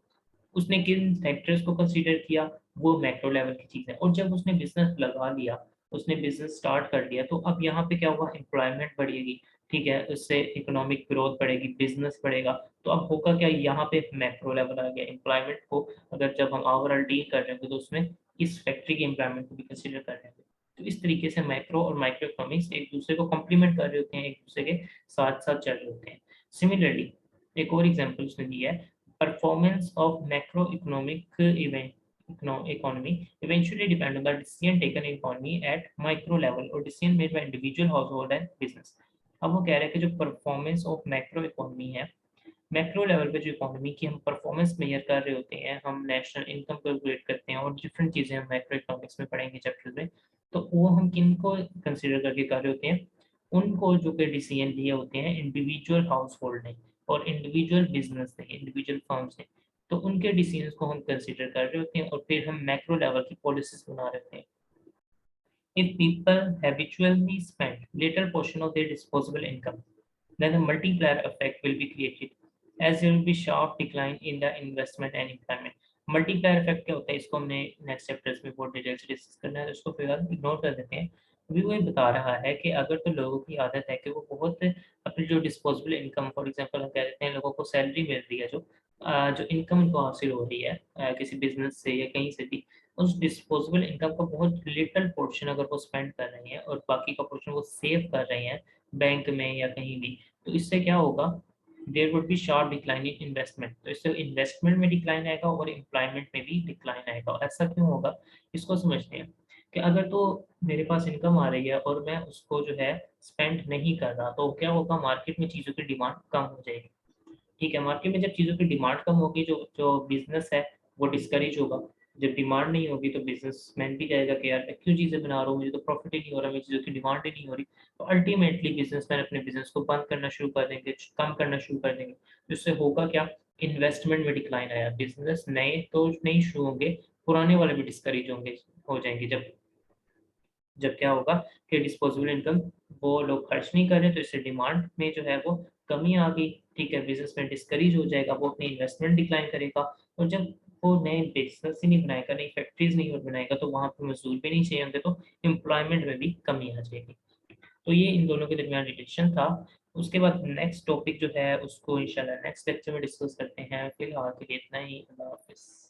उसने किन फैक्टर्स को कंसीडर किया? वो मैक्रो लेवल की चीज़ है। और जब उसने बिज़नेस लगा लिया, उसने बिज़नेस स्टार्ट कर लिया, तो अब यहाँ पे क्या हुआ? एम्प्लॉयमेंट बढ़ेगी, ठीक है? उससे इकोनॉमिक ग्रोथ बढ़ेगी, बिज़नेस बढ़ेगा। तो अब होगा क्या? यहाँ पे मैक्रो लेवल आ गया। एम्प्लॉयमेंट को अगर जब हम ओवरऑल डील कर रहे हैं, तो उसमें इस फैक्ट्री के एम्प्लॉयमेंट को भी कंसीडर कर रहे हैं। तो इस तरीके से मैक्रो और माइक्रो इकोनॉमिक्स एक दूसरे को कॉम्प्लीमेंट कर रहे होते हैं, एक दूसरे के साथ-साथ चल रहे होते हैं। सिमिलरली एक और एग्ज़ाम्पल उसने दिया है, performance of macroeconomic economy eventually depend on the decision taken in economy at micro level or decision made by individual household and business। अब वो कह रहे हैं कि जो परफॉर्मेंस ऑफ मैक्रो इकोनॉमी है, मैक्रो लेवल पे जो इकोनॉमी की हम परफॉर्मेंस मेजर कर रहे होते हैं, हम नेशनल इनकम कैलकुलेट करते हैं और डिफरेंट चीज़ें हम मैक्रो इकोनॉमिक्स में पढ़ेंगे चैप्टर में, तो वो हम किन को कंसीडर करके कर रहे होते हैं? उनको जो कि डिसीजन लिए होते हैं इंडिविजुअल हाउस होल्ड ने और इंडिविजुअल बिजनेस ने, इंडिविजुअल फर्म्स ने, तो उनके डिसीजन को हम कंसीडर कर रहे होते हैं और फिर हम मैक्रो लेवल की पॉलिसीज बना रहे होते हैं। If people habitually spend little portion of their disposable income, then a multiplier effect will be created, as there will be sharp decline in the investment and employment। Multiplier effect क्या होता है? इसको हमने नेक्स्ट चैप्टर्स में बहुत डिटेल से डिस्कस करना है, तो इसको फिलहाल इग्नोर कर देते हैं। अभी वो ये बता रहा है कि अगर तो लोगों की आदत है कि वो बहुत अपनी जो डिस्पोजेबल इनकम, फॉर एग्जांपल हम कह देते हैं लोगों को सैलरी मिल रही है, जो इनकम उनको हासिल हो रही है किसी बिजनेस से या कहीं से भी, उस डिस्पोजेबल इनकम का बहुत लिटिल पोर्शन अगर वो स्पेंड कर रहे हैं और बाकी का पोर्शन वो सेव कर रहे हैं बैंक में या कहीं भी, तो इससे क्या होगा? There would be sharp decline in investment. तो इससे इन्वेस्टमेंट में डिक्लाइन आएगा और एम्प्लॉयमेंट में भी डिक्लाइन आएगा। ऐसा क्यों होगा? इसको समझते हैं कि अगर तो मेरे पास इनकम आ रही है और मैं उसको जो है स्पेंड नहीं कर रहा, तो क्या होगा? मार्केट में चीज़ों की डिमांड कम हो जाएगी, ठीक है। मार्केट में जब चीज़ों की डिमांड कम होगी, जो जो बिजनेस है वो डिस्करेज होगा। जब डिमांड नहीं होगी तो बिजनेसमैन भी जाएगा कि यार मैं क्यों चीज़ें बना रहा हूँ, मुझे तो प्रॉफिट ही नहीं हो रहा, मेरी चीज़ों की डिमांड ही नहीं हो रही। तो अल्टीमेटली बिजनेसमैन अपने बिजनेस को बंद करना शुरू कर देंगे, कम करना शुरू कर देंगे। जिससे होगा क्या? इन्वेस्टमेंट में डिक्लाइन आया, बिजनेस नए तो नहीं शुरू होंगे, पुराने वाले भी डिस्करेज होंगे, हो जाएंगे। जब जब क्या होगा कि डिस्पोजेबल इनकम वो लोग खर्च नहीं कर रहे, तो इससे डिमांड में जो है वो कमी आ गई, ठीक है। बिजनेस में डिस्करेज हो जाएगा, वो अपनी इन्वेस्टमेंट डिक्लाइन करेगा। और जब वो नए बिजनेस ही नहीं बनाएगा, नई फैक्ट्रीज नहीं बनाएगा, तो वहाँ पे मजदूर भी नहीं चाहिए होंगे, तो एम्प्लॉयमेंट में भी कमी आ जाएगी। तो ये इन दोनों के दरमियान रिलेशन था। उसके बाद नेक्स्ट टॉपिक जो है उसको इंशाल्लाह नेक्स्ट लेक्चर में डिस्कस करते हैं। फिलहाल के लिए इतना ही। अल्लाह हाफिज़।